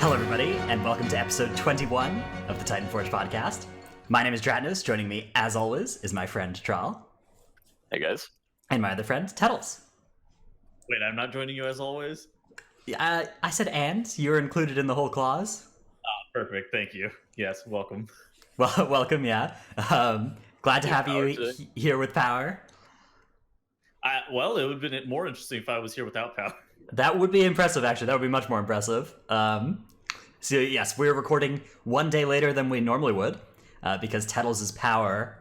Hello, everybody, and welcome to episode 21 of the Titanforge podcast. My name is Dratnos. Joining me, as always, is my friend Tral. Hey, guys. And my other friend, Tettles. Wait, I'm not joining you as always? I said and. You're included in the whole clause. Perfect, thank you. Yes, welcome. Well, welcome, yeah. Glad to have you here with Power. Well, it would have been more interesting if I was here without Power. That would be impressive, actually. That would be much more impressive. So, yes, we're recording one day later than we normally would, because Tettles' Power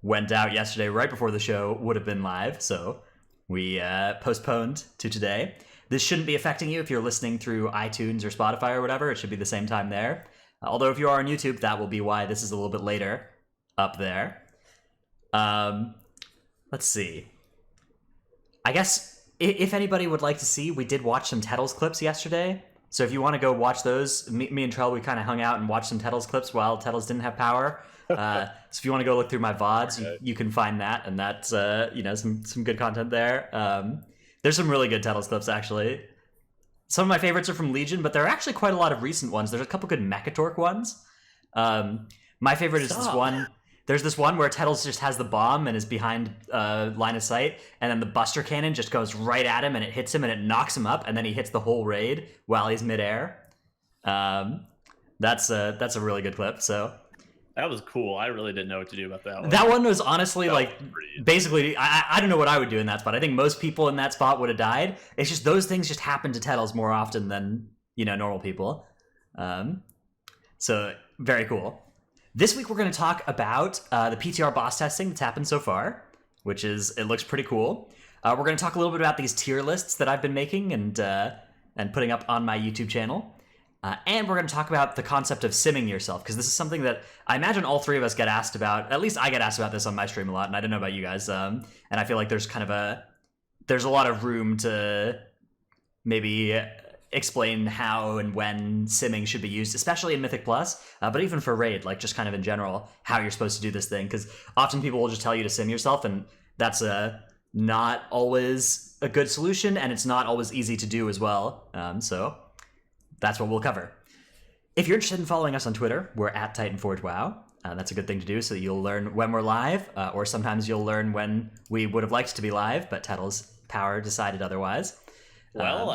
went out yesterday right before the show would have been live, so we postponed to today. This shouldn't be affecting you if you're listening through iTunes or Spotify or whatever. It should be the same time there. Although if you are on YouTube, that will be why this is a little bit later up there. Let's see. I guess if anybody would like to see, we did watch some Tettles clips yesterday. So if you want to go watch those, me and Trell, we kind of hung out and watched some Tettles clips while Tettles didn't have power. So if you want to go look through my VODs, you can find that, and that's some good content there. There's some really good Tettles clips, actually. Some of my favorites are from Legion, but there are actually quite a lot of recent ones. There's a couple good Mechatork ones. My favorite is this one. There's this one where Tettles just has the bomb and is behind line of sight, and then the Buster Cannon just goes right at him, and it hits him, and it knocks him up, and then he hits the whole raid while he's midair. That's a really good clip, so... That was cool. I really didn't know what to do about that one. That one was honestly, basically, I don't know what I would do in that spot. I think most people in that spot would have died. It's just those things just happen to Tettles more often than, normal people. So, very cool. This week we're going to talk about the PTR boss testing that's happened so far, it looks pretty cool. We're going to talk a little bit about these tier lists that I've been making and putting up on my YouTube channel. And we're going to talk about the concept of simming yourself, because this is something that I imagine all three of us get asked about. At least I get asked about this on my stream a lot, and I don't know about you guys. And I feel like there's a lot of room to maybe explain how and when simming should be used, especially in Mythic Plus, but even for Raid, like just kind of in general, how you're supposed to do this thing, because often people will just tell you to sim yourself, and that's not always a good solution, and it's not always easy to do as well. So that's what we'll cover. If you're interested in following us on Twitter, we're at TitanforgeWow. That's a good thing to do, so you'll learn when we're live, or sometimes you'll learn when we would have liked to be live, but Tettles' Power decided otherwise. Well,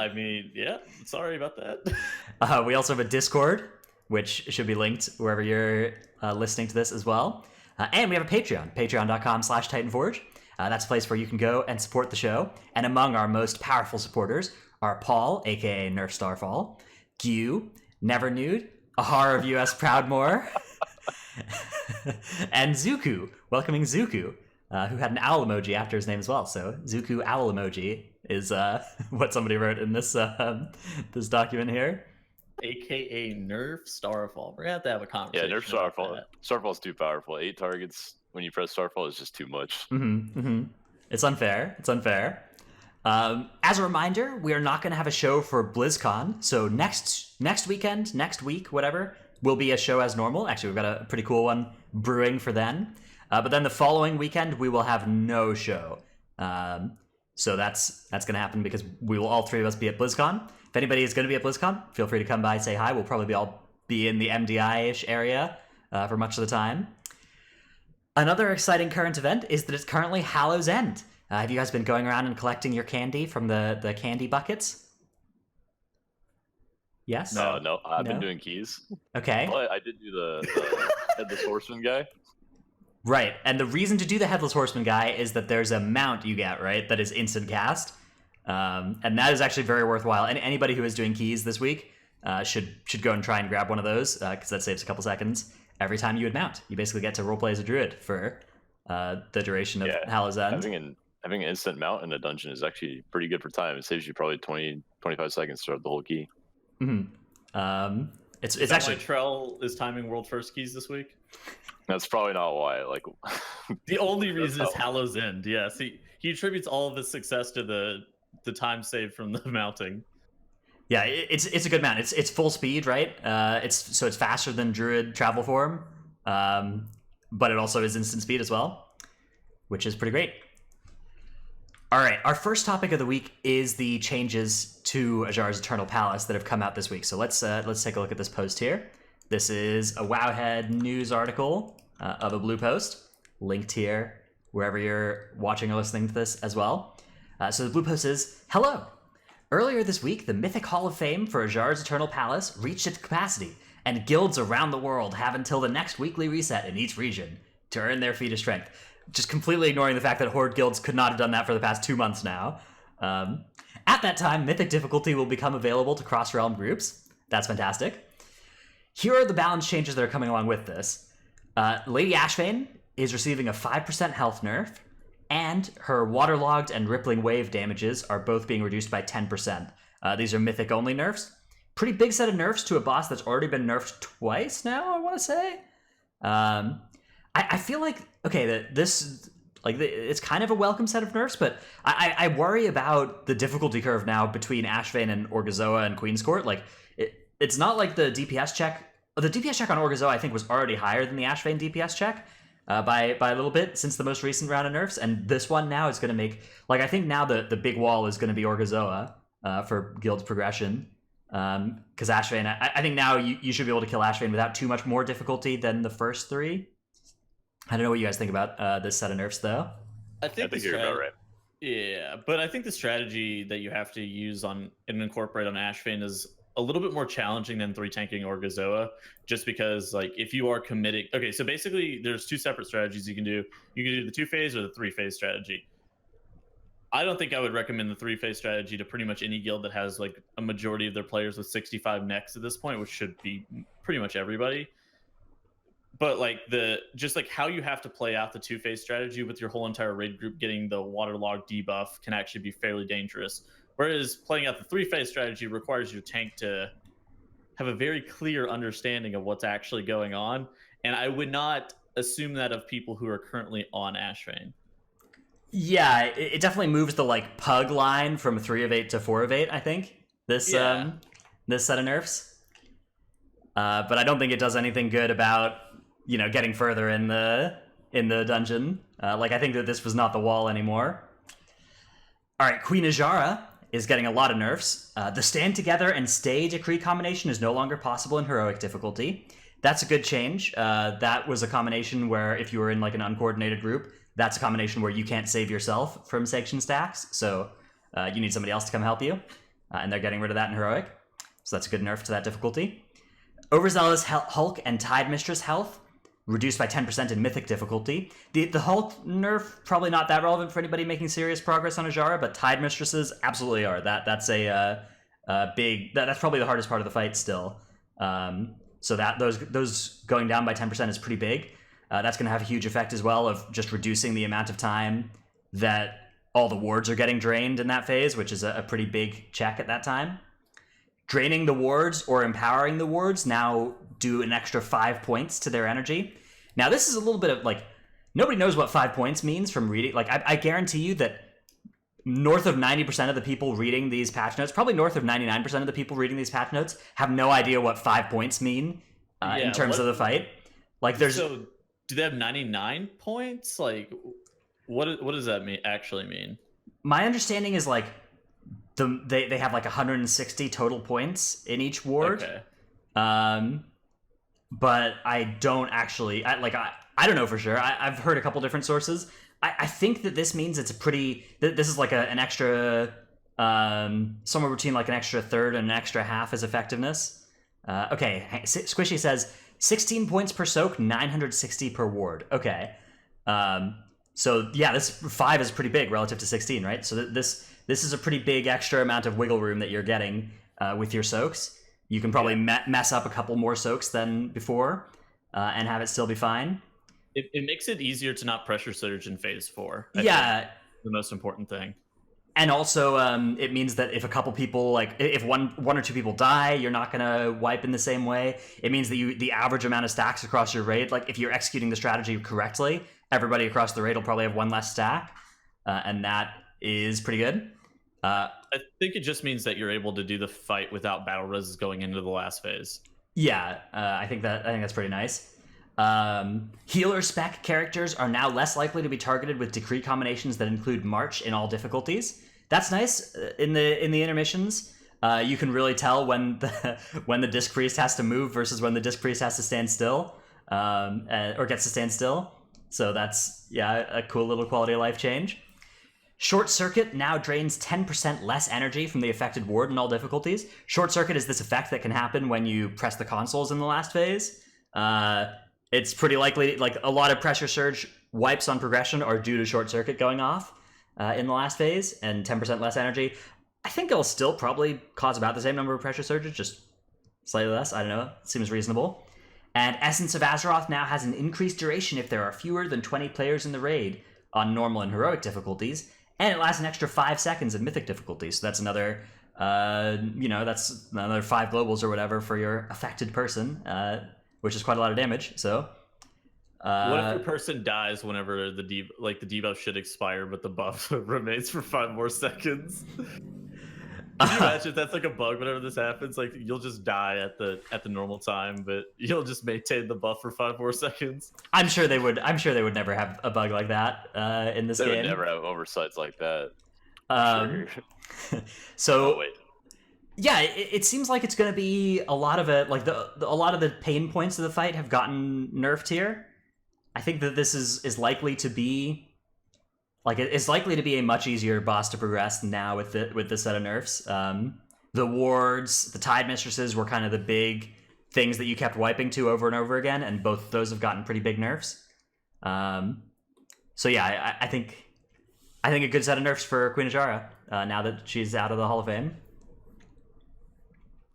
sorry about that. We also have a Discord, which should be linked wherever you're listening to this as well. And we have a Patreon, patreon.com/TitanForge. That's a place where you can go and support the show. And among our most powerful supporters are Paul, aka Nerf Starfall, Gyu, Never Nude, Ahar of US Proudmore, and Zuku, welcoming Zuku, who had an owl emoji after his name as well. So Zuku owl emoji is what somebody wrote in this this document here. AKA Nerf Starfall. We're going to have to have a conversation. Yeah, Nerf Starfall. Starfall's too powerful. 8 targets when you press Starfall is just too much. It's unfair. As a reminder, we are not going to have a show for BlizzCon, so next week, whatever, will be a show as normal. Actually, we've got a pretty cool one brewing for then. But then the following weekend, we will have no show. So that's going to happen because we will all three of us be at BlizzCon. If anybody is going to be at BlizzCon, feel free to come by, say hi. We'll probably all be in the MDI-ish area for much of the time. Another exciting current event is that it's currently Hallow's End. Have you guys been going around and collecting your candy from the candy buckets? Yes? No. I've been doing keys. Okay. But I did do the Headless Horseman guy. Right, and the reason to do the Headless Horseman guy is that there's a mount you get, right, that is instant cast. And that is actually very worthwhile. And anybody who is doing keys this week should go and try and grab one of those, because that saves a couple seconds every time you would mount. You basically get to roleplay as a druid for the duration of Hallow's End. Having an instant mount in a dungeon is actually pretty good for time. It saves you probably 20-25 seconds to start the whole key. Mm-hmm. It's actually why Trell is timing world first keys this week. That's probably not why. Like, the only reason is Hallow's End. Yes, he attributes all of his success to the time saved from the mounting. Yeah, it's a good mount. It's full speed, right? It's faster than Druid travel form, but it also is instant speed as well, which is pretty great. All right, our first topic of the week is the changes to Ajar's Eternal Palace that have come out this week. So let's take a look at this post here. This is a Wowhead news article of a blue post, linked here wherever you're watching or listening to this as well. So the blue post is, hello. Earlier this week, the Mythic Hall of Fame for Ajar's Eternal Palace reached its capacity, and guilds around the world have until the next weekly reset in each region to earn their feat of strength. Just completely ignoring the fact that Horde guilds could not have done that for the past 2 months now. At that time, Mythic difficulty will become available to cross-realm groups. That's fantastic. Here are the balance changes that are coming along with this. Lady Ashvane is receiving a 5% health nerf, and her waterlogged and rippling wave damages are both being reduced by 10%. These are mythic only nerfs. Pretty big set of nerfs to a boss that's already been nerfed twice now, I want to say. I feel like, okay, it's kind of a welcome set of nerfs, but I worry about the difficulty curve now between Ashvane and Orgazoa and Queen's Court. Like, it's not like the DPS check. The DPS check on Orgazoa, I think, was already higher than the Ashvane DPS check. By a little bit since the most recent round of nerfs, and this one now is going to make, like, I think now the big wall is going to be Orgazoa for guild progression, because Ashvane, I think now you should be able to kill Ashvane without too much more difficulty than the first 3. I don't know what you guys think about this set of nerfs, though. I think you're about right. Yeah, but I think the strategy that you have to use on and incorporate on Ashvane is a little bit more challenging than 3-tanking Orgazoa, just because, like, if you are committing... Okay, so basically, there's 2 separate strategies you can do. You can do the 2-phase or the 3-phase strategy. I don't think I would recommend the 3-phase strategy to pretty much any guild that has, like, a majority of their players with 65 necks at this point, which should be pretty much everybody. But, like, just how you have to play out the 2-phase strategy with your whole entire raid group getting the waterlog debuff can actually be fairly dangerous. Whereas playing out the 3-phase strategy requires your tank to have a very clear understanding of what's actually going on. And I would not assume that of people who are currently on Ashvane. Yeah, it definitely moves the, like, pug line from 3 of 8 to 4 of 8, I think. This set of nerfs. But I don't think it does anything good about, getting further in the dungeon. I think that this was not the wall anymore. All right, Queen Ajara is getting a lot of nerfs. The Stand Together and Stay Decree combination is no longer possible in heroic difficulty. That's a good change. That was a combination where if you were in, like, an uncoordinated group, that's a combination where you can't save yourself from sanction stacks, so you need somebody else to come help you, and they're getting rid of that in heroic, so that's a good nerf to that difficulty. Overzealous Hulk and Tide Mistress health reduced by 10% in mythic difficulty. The Hulk nerf, probably not that relevant for anybody making serious progress on Ajara, but Tide Mistresses absolutely are. That's that's probably the hardest part of the fight still. So that those going down by 10% is pretty big. That's going to have a huge effect as well of just reducing the amount of time that all the wards are getting drained in that phase, which is a pretty big check at that time. Draining the wards or empowering the wards now do an extra 5 points to their energy. Now, this is a little bit of, like, nobody knows what 5 points means from reading. Like, I guarantee you that north of 90% of the people reading these patch notes, probably north of 99% of the people reading these patch notes, have no idea what 5 points mean in terms of the fight. Like, there's... So, do they have 99 points? Like, what does that actually mean? My understanding is, like, they have, like, 160 total points in each ward. Okay. But I don't actually... I don't know for sure. I've heard a couple different sources. I think that this means it's a pretty... This is like an extra... somewhere between, like, an extra third and an extra half as effectiveness. Okay, Squishy says 16 points per soak, 960 per ward. Okay. So, yeah, this 5 is pretty big relative to 16, right? So this is a pretty big extra amount of wiggle room that you're getting with your soaks. You can probably mess up a couple more soaks than before and have it still be fine. It makes it easier to not pressure surge in phase 4. I think the most important thing. And also, it means that if a couple people, like, if one or two people die, you're not going to wipe in the same way. It means that the average amount of stacks across your raid, like, if you're executing the strategy correctly, everybody across the raid will probably have one less stack, and that is pretty good. I think it just means that you're able to do the fight without battle res going into the last phase. Yeah, I think that's pretty nice. Healer spec characters are now less likely to be targeted with decree combinations that include March in all difficulties. That's nice. In the intermissions, you can really tell when the Disc Priest has to move versus when the Disc Priest has to stand still, or gets to stand still. So that's a cool little quality of life change. Short Circuit now drains 10% less energy from the affected ward in all difficulties. Short Circuit is this effect that can happen when you press the consoles in the last phase. It's pretty likely, like, a lot of Pressure Surge wipes on progression are due to Short Circuit going off in the last phase, and 10% less energy. I think it'll still probably cause about the same number of Pressure Surges, just slightly less. I don't know. Seems reasonable. And Essence of Azeroth now has an increased duration if there are fewer than 20 players in the raid on normal and heroic difficulties, and it lasts an extra 5 seconds in mythic difficulties. So that's another, that's another 5 globals or whatever for your affected person, which is quite a lot of damage. So, what if your person dies whenever the debuff should expire, but the buff remains for 5 more seconds? Can you imagine if that's like a bug whenever this happens? Like, you'll just die at the normal time, but you'll just maintain the buff for 5 more seconds. I'm sure they would never have a bug like that in this game. They would never have oversights like that. Sure. So, wait. Yeah, it seems like it's going to be a lot of it. Like a lot of the pain points of the fight have gotten nerfed here. I think that this is likely to be. Like, it's likely to be a much easier boss to progress now with this set of nerfs. The wards, the Tide Mistresses were kind of the big things that you kept wiping to over and over again, and both of those have gotten pretty big nerfs. So yeah, I think a good set of nerfs for Queen Ajara now that she's out of the Hall of Fame.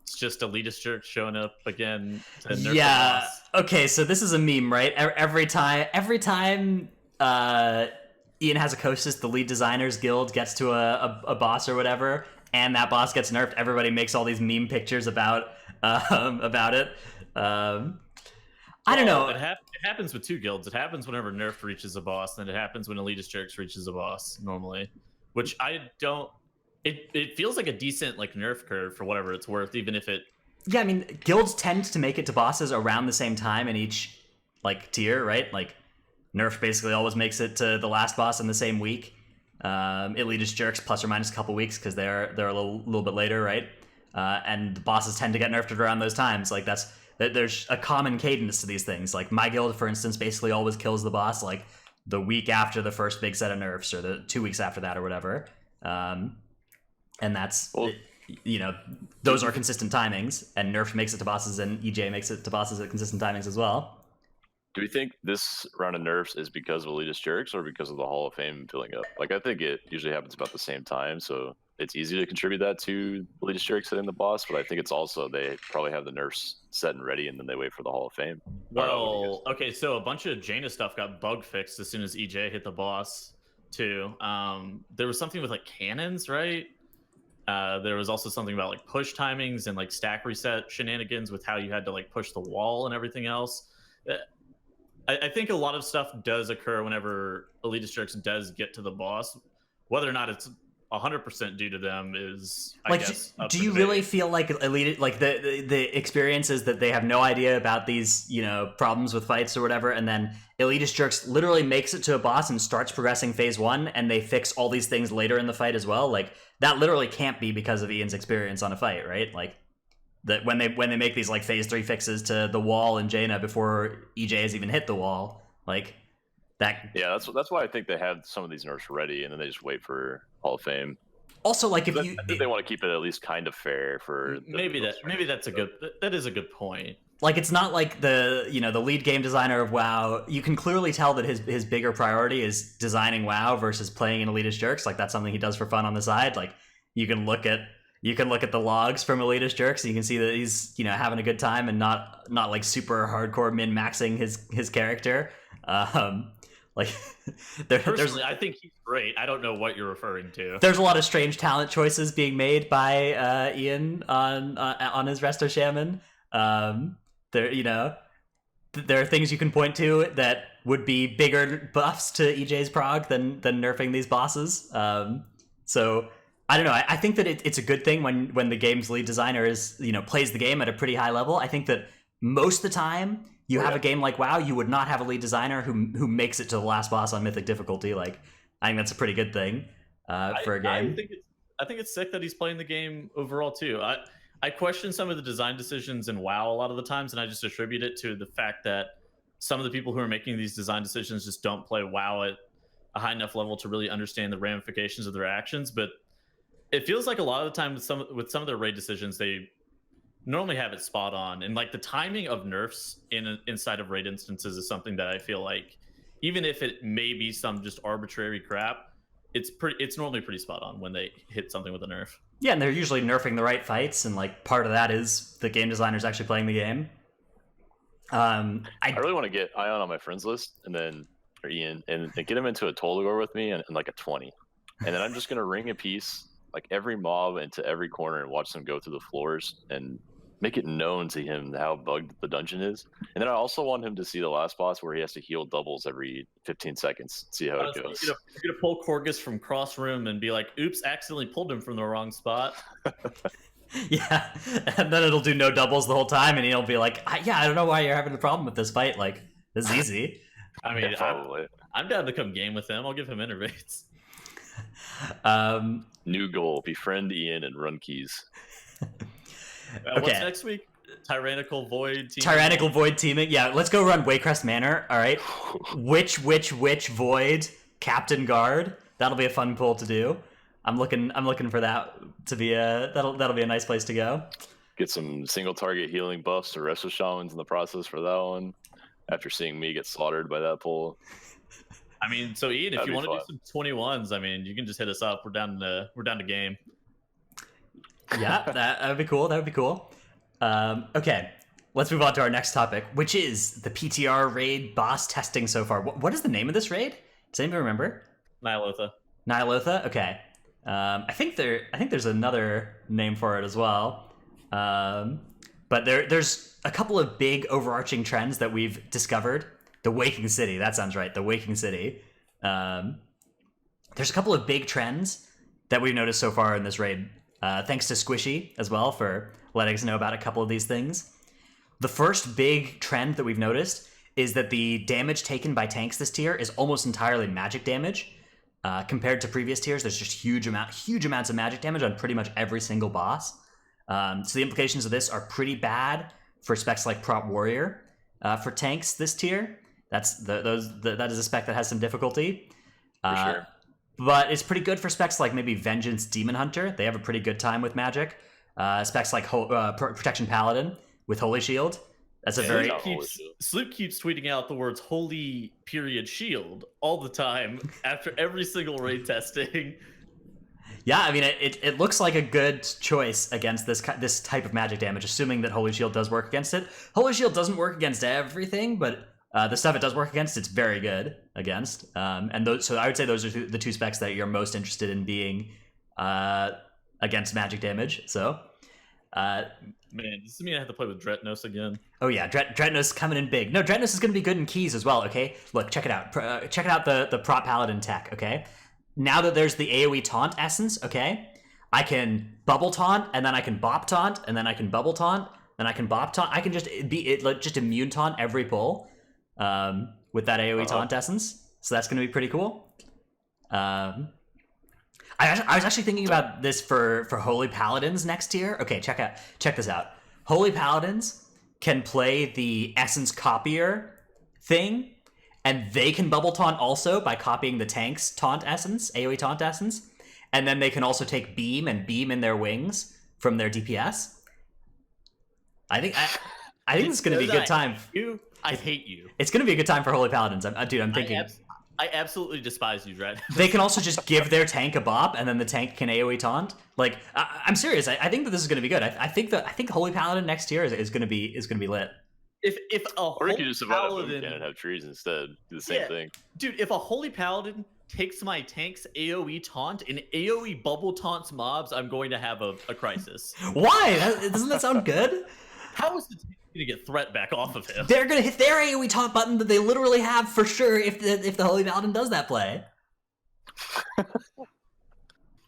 It's just elitist jerk showing up again to nerf Yeah. the boss. Okay, so this is a meme, right? Every time Ian Hazukosis, the lead designers guild, gets to a boss or whatever, and that boss gets nerfed, everybody makes all these meme pictures about it. I don't know. It happens with 2 guilds. It happens whenever nerf reaches a boss, and it happens when elitist jerks reaches a boss normally, which I don't. It feels like a decent like nerf curve for whatever it's worth, even if it. Yeah, I mean, guilds tend to make it to bosses around the same time in each like tier, right? Like, nerf basically always makes it to the last boss in the same week. Elitist jerks plus or minus a couple weeks because they're a little bit later, right? And the bosses tend to get nerfed around those times. Like, there's a common cadence to these things. Like, my guild, for instance, basically always kills the boss like the week after the first big set of nerfs, or the 2 weeks after that, or whatever. And that's, those are consistent timings, and nerf makes it to bosses, and EJ makes it to bosses at consistent timings as well. Do we think this round of nerfs is because of elitist jerks or because of the Hall of Fame filling up? Like, I think it usually happens about the same time, so it's easy to contribute that to elitist jerks hitting the boss, but I think it's also they probably have the nerfs set and ready, and then they wait for the Hall of Fame. Well, okay, so a bunch of Jaina stuff got bug fixed as soon as EJ hit the boss, too. There was something with, like, cannons, right? There was also something about, like, push timings and, like, stack reset shenanigans with how you had to, like, push the wall and everything else. I think a lot of stuff does occur whenever elitist jerks does get to the boss. Whether or not it's 100% due to them is, I guess, do you really feel like elite, like the experience is that they have no idea about these, problems with fights or whatever, and then elitist jerks literally makes it to a boss and starts progressing phase 1, and they fix all these things later in the fight as well? Like, that literally can't be because of Ian's experience on a fight, right? Like, that when they make these like phase 3 fixes to the wall in Jaina before EJ has even hit the wall, like that. Yeah, that's why I think they have some of these nerfs ready, and then they just wait for Hall of Fame. Also, like, if I think they want to keep it at least kind of fair for maybe that's a good point. Like, it's not like the lead game designer of WoW. You can clearly tell that his bigger priority is designing WoW versus playing in elitist jerks. Like, that's something he does for fun on the side. Like, you can look at the logs from elitist jerks, and you can see that he's having a good time and not like super hardcore min-maxing his character. Personally, I think he's great. I don't know what you're referring to. There's a lot of strange talent choices being made by Ian on his Resto Shaman. There are things you can point to that would be bigger buffs to EJ's prog than nerfing these bosses. So I don't know. I think that it's a good thing when the game's lead designer is plays the game at a pretty high level. I think that most of the time you have a game like WoW, you would not have a lead designer who makes it to the last boss on Mythic difficulty. Like, I think that's a pretty good thing for a game. I think it's sick that he's playing the game overall too. I question some of the design decisions in WoW a lot of the times, and I just attribute it to the fact that some of the people who are making these design decisions just don't play WoW at a high enough level to really understand the ramifications of their actions. But it feels like a lot of the time with some of their raid decisions, they normally have it spot on, and like the timing of nerfs inside of raid instances is something that I feel like, even if it may be some just arbitrary crap, it's normally pretty spot on when they hit something with a nerf. Yeah, and they're usually nerfing the right fights, and like part of that is the game designers actually playing the game. I really want to get Ion on my friends list, and then or Ian, and get him into a Tolagor with me and like a 20, and then I'm just gonna ring a piece like every mob into every corner and watch them go through the floors and make it known to him how bugged the dungeon is. And then I also want him to see the last boss where he has to heal doubles every 15 seconds. See how it goes. You're gonna pull Corgus from cross room and be like, "Oops, accidentally pulled him from the wrong spot." Yeah, and then it'll do no doubles the whole time, and he'll be like, I don't know why you're having a problem with this fight. Like, this is easy. I mean, probably. I'm down to come game with him. I'll give him innervates. New goal: befriend Ian and run keys. What's next week? Tyrannical Void teaming. Tyrannical Void teaming. Yeah, let's go run Waycrest Manor. All right. Which Void Captain Guard? That'll be a fun pull to do. I'm looking for that to be that'll be a nice place to go. Get some single target healing buffs to Resto Shamans in the process for that one. After seeing me get slaughtered by that pull. I mean, so Ian, if you want to do some 21s, I mean, you can just hit us up. We're down to game. Yeah, that would be cool. That would be cool. Okay, let's move on to our next topic, which is the PTR raid boss testing so far. What is the name of this raid? Does anybody remember? Ny'alotha. Ny'alotha. Okay. I think there's another name for it as well. But there's a couple of big overarching trends that we've discovered. The Waking City. That sounds right. The Waking City. There's a couple of big trends that we've noticed so far in this raid. Thanks to Squishy as well for letting us know about a couple of these things. The first big trend that we've noticed is that the damage taken by tanks this tier is almost entirely magic damage. Compared to previous tiers, there's just huge amounts of magic damage on pretty much every single boss. So the implications of this are pretty bad for specs like Prop Warrior. For tanks this tier, that is a spec that has some difficulty. For sure. But it's pretty good for specs like maybe Vengeance Demon Hunter. They have a pretty good time with magic. Specs like Protection Paladin with Holy Shield. That's a very... Sloop keeps tweeting out the words "Holy Shield" all the time after every single raid testing. Yeah, I mean, it looks like a good choice against this type of magic damage, assuming that Holy Shield does work against it. Holy Shield doesn't work against everything, but the stuff it does work against, it's very good against. So I would say those are the two specs that you're most interested in being against magic damage. So... Man, does this mean I have to play with Dretnos again? Oh yeah, Dretnos coming in big. No, Dretnos is going to be good in keys as well, okay? Look, check it out. Check out the Prop Paladin tech, okay? Now that there's the AoE taunt essence, okay? I can bubble taunt, and then I can bop taunt, and then I can bubble taunt, and I can bop taunt. I can just just immune taunt every pull with that AoE taunt essence. So that's going to be pretty cool. I was actually thinking about this for Holy Paladins next tier. Okay, check this out. Holy Paladins can play the Essence Copier thing, and they can bubble taunt also by copying the tank's taunt essence, AoE taunt essence, and then they can also take beam and beam in their wings from their DPS. I think this is going to be a good time. I hate you. It's going to be a good time for Holy Paladins. I'm thinking... I absolutely despise you, Dred. They can also just give their tank a bop, and then the tank can AoE taunt. Like, I'm serious. I think that this is going to be good. I think Holy Paladin next year is going to be lit. If a or you can just survive Paladin and have trees instead. Do the same thing. Dude, if a Holy Paladin takes my tank's AoE taunt and AoE bubble taunts mobs, I'm going to have a crisis. Why? Doesn't that sound good? How is the tank going to get threat back off of him? They're going to hit their AoE taunt button that they literally have for sure if the Holy Paladin does that play. I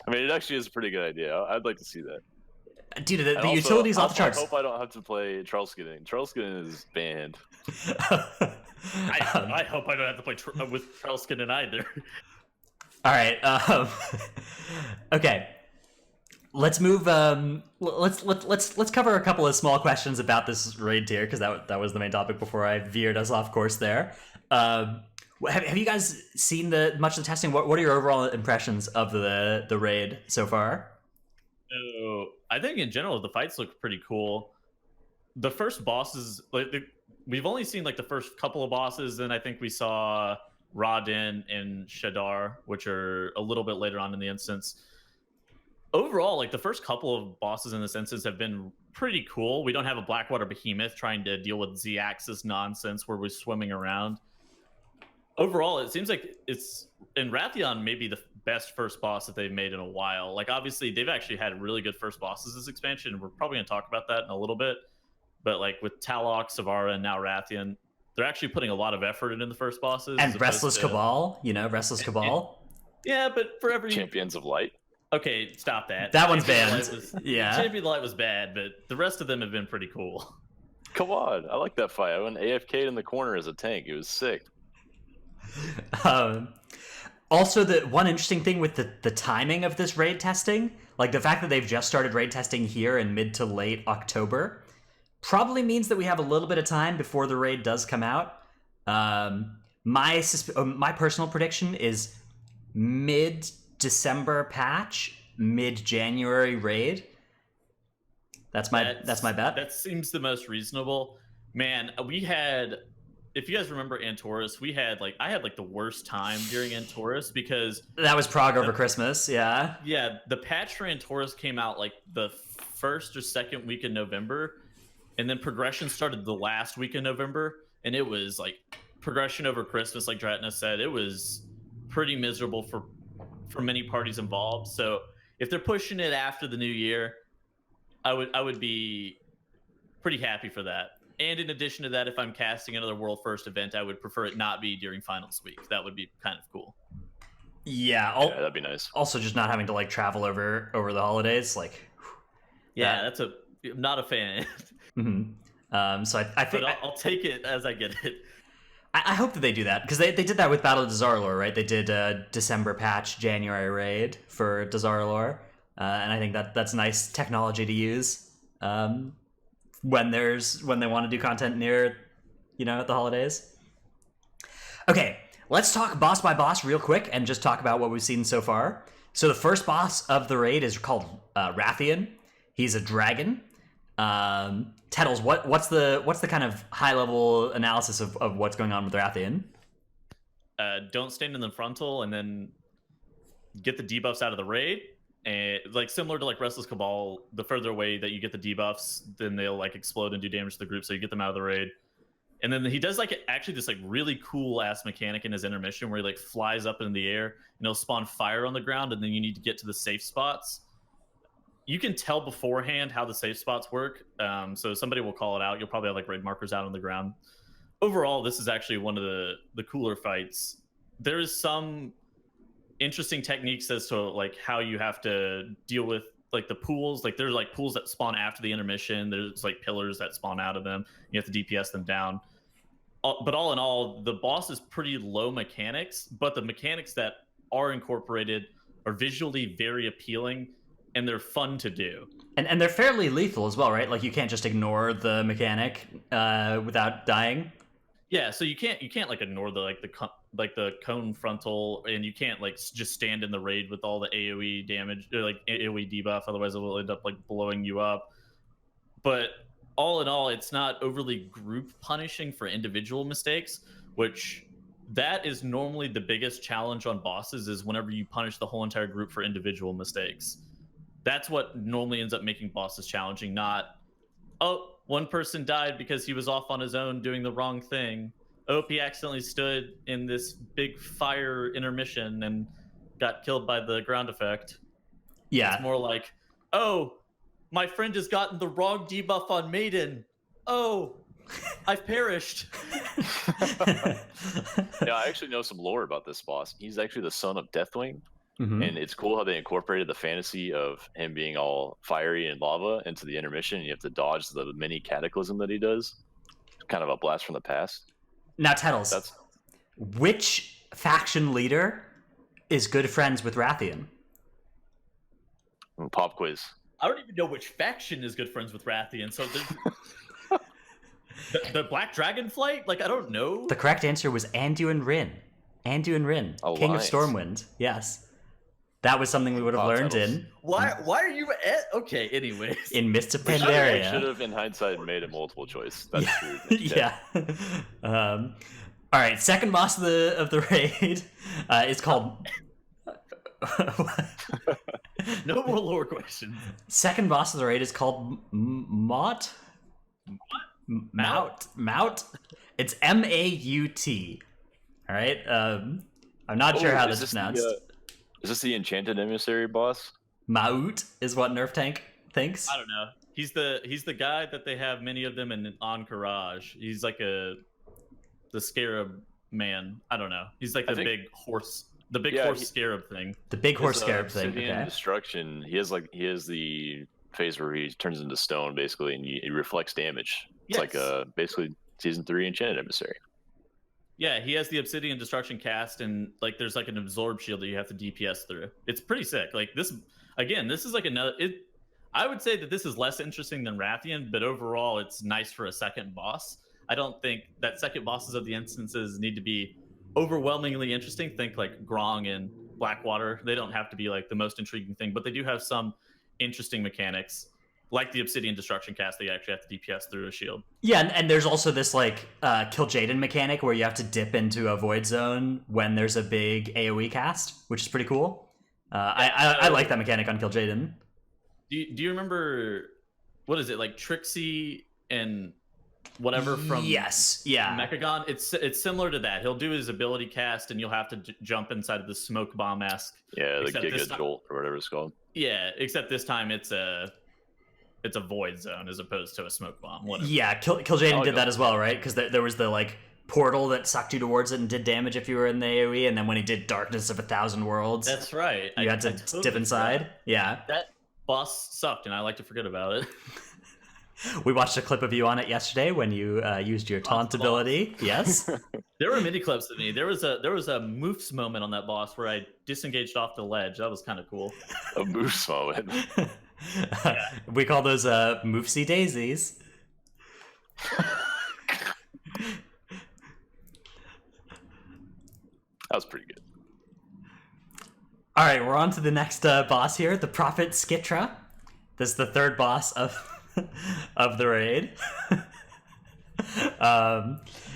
mean, it actually is a pretty good idea. I'd like to see that. Dude, And the also, utility's off the charts. I hope I don't have to play Charleskin. Charleskin is banned. I hope I don't have to play with Trelskin either. All right. Okay. Let's move. Let's cover a couple of small questions about this raid tier because that was the main topic before I veered us off course there. Have you guys seen much of the testing? What are your overall impressions of the raid so far? So I think in general the fights look pretty cool. The first bosses, like we've only seen like the first couple of bosses, and I think we saw Radin and Shadar, which are a little bit later on in the instance. Overall, like the first couple of bosses in this instance have been pretty cool. We don't have a Blackwater Behemoth trying to deal with Z-axis nonsense where we're swimming around. Overall, it seems like it's in Rathion maybe the best first boss that they've made in a while. Like obviously they've actually had really good first bosses this expansion, and we're probably gonna talk about that in a little bit. But like with Talok, Savara, and now Rathion, they're actually putting a lot of effort into the first bosses. And Restless Cabal, Restless Cabal. Yeah, but for every Champions of Light. Okay, stop that. That one's Champions banned. of Light Yeah. Champion of Light was bad, but the rest of them have been pretty cool. Come on, I like that fight. I went AFK'd in the corner as a tank. It was sick. Also, the one interesting thing with the timing of this raid testing, like the fact that they've just started raid testing here in mid to late October, probably means that we have a little bit of time before the raid does come out. My personal prediction is mid-December patch, mid-January raid. That's my bet. That seems the most reasonable. Man, we had, if you guys remember Antorus, I had the worst time during Antorus because that was Prague over Christmas, yeah. Yeah, the patch for Antorus came out like the first or second week in November, and then progression started the last week in November, and it was like progression over Christmas, like Dratna said, it was pretty miserable for many parties involved. So if they're pushing it after the new year, I would be pretty happy for that. And in addition to that, if I'm casting another World First event, I would prefer it not be during Finals Week. That would be kind of cool. Yeah, that'd be nice. Also, just not having to travel over the holidays, Yeah, I'm not a fan. Mm-hmm. So I think I'll take it as I get it. I hope that they do that because they did that with Battle of Dazar'alor, right? They did a December patch, January raid for Dazar'alor, and I think that's nice technology to use when they want to do content near, the holidays. Okay, let's talk boss by boss real quick and just talk about what we've seen so far. So the first boss of the raid is called Rathion. He's a dragon. Tettles, what's the kind of high level analysis of what's going on with Rathion? Don't stand in the frontal and then get the debuffs out of the raid. And similar to Restless Cabal, the further away that you get the debuffs, then they'll explode and do damage to the group, so you get them out of the raid. And then he does actually this really cool ass mechanic in his intermission where he flies up in the air and he'll spawn fire on the ground, and then you need to get to the safe spots. You can tell beforehand how the safe spots work, so somebody will call it out. You'll probably have raid markers out on the ground. Overall, this is actually one of the cooler fights. There is some interesting techniques as to how you have to deal with the pools. There's pools that spawn after the intermission. There's pillars that spawn out of them. You have to DPS them down. But all in all, the boss is pretty low mechanics, but the mechanics that are incorporated are visually very appealing, and they're fun to do. And they're fairly lethal as well, right? You can't just ignore the mechanic without dying. Yeah, so you can't ignore the cone frontal, and you can't just stand in the raid with all the AoE damage or AoE debuff, otherwise it will end up blowing you up. But all in all, it's not overly group punishing for individual mistakes, which that is normally the biggest challenge on bosses, is whenever you punish the whole entire group for individual mistakes. That's what normally ends up making bosses challenging, not, oh, one person died because he was off on his own doing the wrong thing. Oh, he accidentally stood in this big fire intermission and got killed by the ground effect. Yeah. It's more oh, my friend has gotten the wrong debuff on Maiden. Oh, I've perished. Yeah, I actually know some lore about this boss. He's actually the son of Deathwing. Mhm. And it's cool how they incorporated the fantasy of him being all fiery and lava into the intermission. You have to dodge the mini cataclysm that he does. Kind of a blast from the past. Now, Tettles, That's which faction leader is good friends with Rathian? pop quiz. I don't even know which faction is good friends with Rathian. So the Black Dragon flight, like I don't know. The correct answer was Anduin Rin. Anduin Rin, King of Alliance. Stormwind. Yes. That was something we would have Wow, learned Tettles. Why are you okay? Anyways, in Mist of I should Pandaria. have, in hindsight, made a multiple choice. That's true. Yeah. All right. Second boss of the raid is called. no more lore questions. Second boss of the raid is called Maut. Maut. It's M-A-U-T. All right. I'm not sure how is this is this pronounced. Is this the Enchanted Emissary boss? Maut is what Nerf Tank thinks. I don't know. He's the guy that they have many of them in Encourage. He's like the scarab man. I don't know. He's like the big horse, scarab thing. The big horse His, scarab thing. Obsidian Okay. Destruction. He has the phase where he turns into stone basically, and he reflects damage. It's like basically season 3 Enchanted Emissary. Yeah, he has the Obsidian Destruction cast, and like there's like an absorb shield that you have to DPS through. It's pretty sick. Like this is like another. I would say that this is less interesting than Rathian, but overall, it's nice for a second boss. I don't think that second bosses of the instances need to be overwhelmingly interesting. Think like Grong and Blackwater. They don't have to be like the most intriguing thing, but they do have some interesting mechanics. Like the Obsidian Destruction cast, they actually have to DPS through a shield. Yeah, and there's also this like Kill Jaden mechanic where you have to dip into a void zone when there's a big AoE cast, which is pretty cool. I like that mechanic on Kill Jaden. Do you remember what is it like Trixie and whatever from Yes, yeah. Mechagon? It's similar to that. He'll do his ability cast, and you'll have to jump inside of the smoke bomb mask. Yeah, the Except this Giga Jolt or whatever it's called. Yeah, except this time it's a void zone as opposed to a smoke bomb. Whatever. Yeah, Kill Jaden did that as well, right? Because there was the like portal that sucked you towards it and did damage if you were in the AoE, and then when he did Darkness of 1,000 Worlds, That's right. you had to totally dip inside. forgot. Yeah. That boss sucked, and I like to forget about it. We watched a clip of you on it yesterday when you used your taunt ability. Yes. There were mini clips of me. There was a moofs moment on that boss where I disengaged off the ledge. That was kind of cool. A moose moment. We call those moofsy daisies. That was pretty good. All right, we're on to the next boss here, the Prophet Skitra. This is the third boss of of the raid.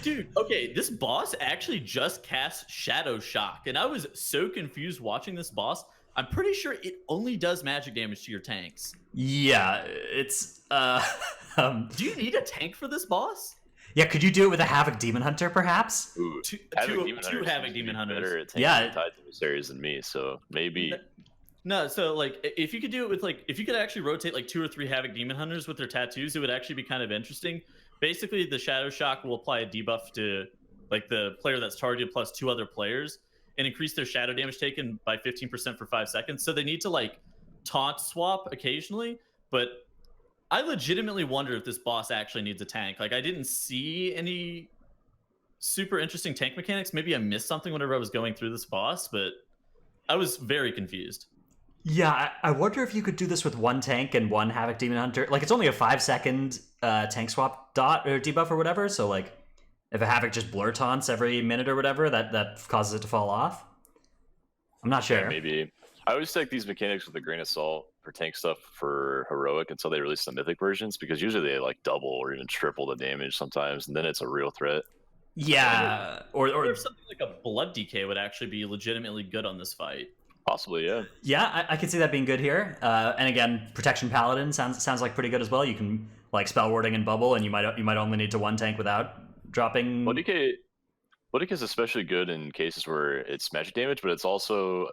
Dude, okay, this boss actually just cast Shadow Shock, and I was so confused watching this boss. I'm pretty sure it only does magic damage to your tanks. Yeah, it's Do you need a tank for this boss? yeah. Could you do it with a Havoc Demon Hunter, perhaps? Ooh, Two Demon Hunter Havoc seems to Demon be Hunters. better at tanking Yeah. the Titan emissaries than me, so maybe. No, so like if you could do it with like if you could actually rotate like 2 or 3 Havoc Demon Hunters with their tattoos, it would actually be kind of interesting. Basically, the Shadow Shock will apply a debuff to like the player that's targeted plus 2 other players and increase their shadow damage taken by 15% for 5 seconds. So they need to like taunt swap occasionally, but I legitimately wonder if this boss actually needs a tank. Like I didn't see any super interesting tank mechanics. Maybe I missed something whenever I was going through this boss, but I was very confused. Yeah, I wonder if you could do this with 1 tank and 1 Havoc Demon Hunter. Like, it's only a 5-second tank swap dot or debuff or whatever, so, like, if a Havoc just blur taunts every minute or whatever, that causes it to fall off. I'm not sure. Yeah, maybe. I always take these mechanics with a grain of salt for tank stuff for Heroic until they release the Mythic versions, because usually they, like, double or even triple the damage sometimes, and then it's a real threat. Yeah, or Or something like a Blood Decay would actually be legitimately good on this fight. Possibly, yeah. yeah, I could see that being good here. And again, Protection Paladin sounds like pretty good as well. You can like spell warding and bubble, and you might only need to 1 tank without dropping. Blood Decay is especially good in cases where it's magic damage, but it's also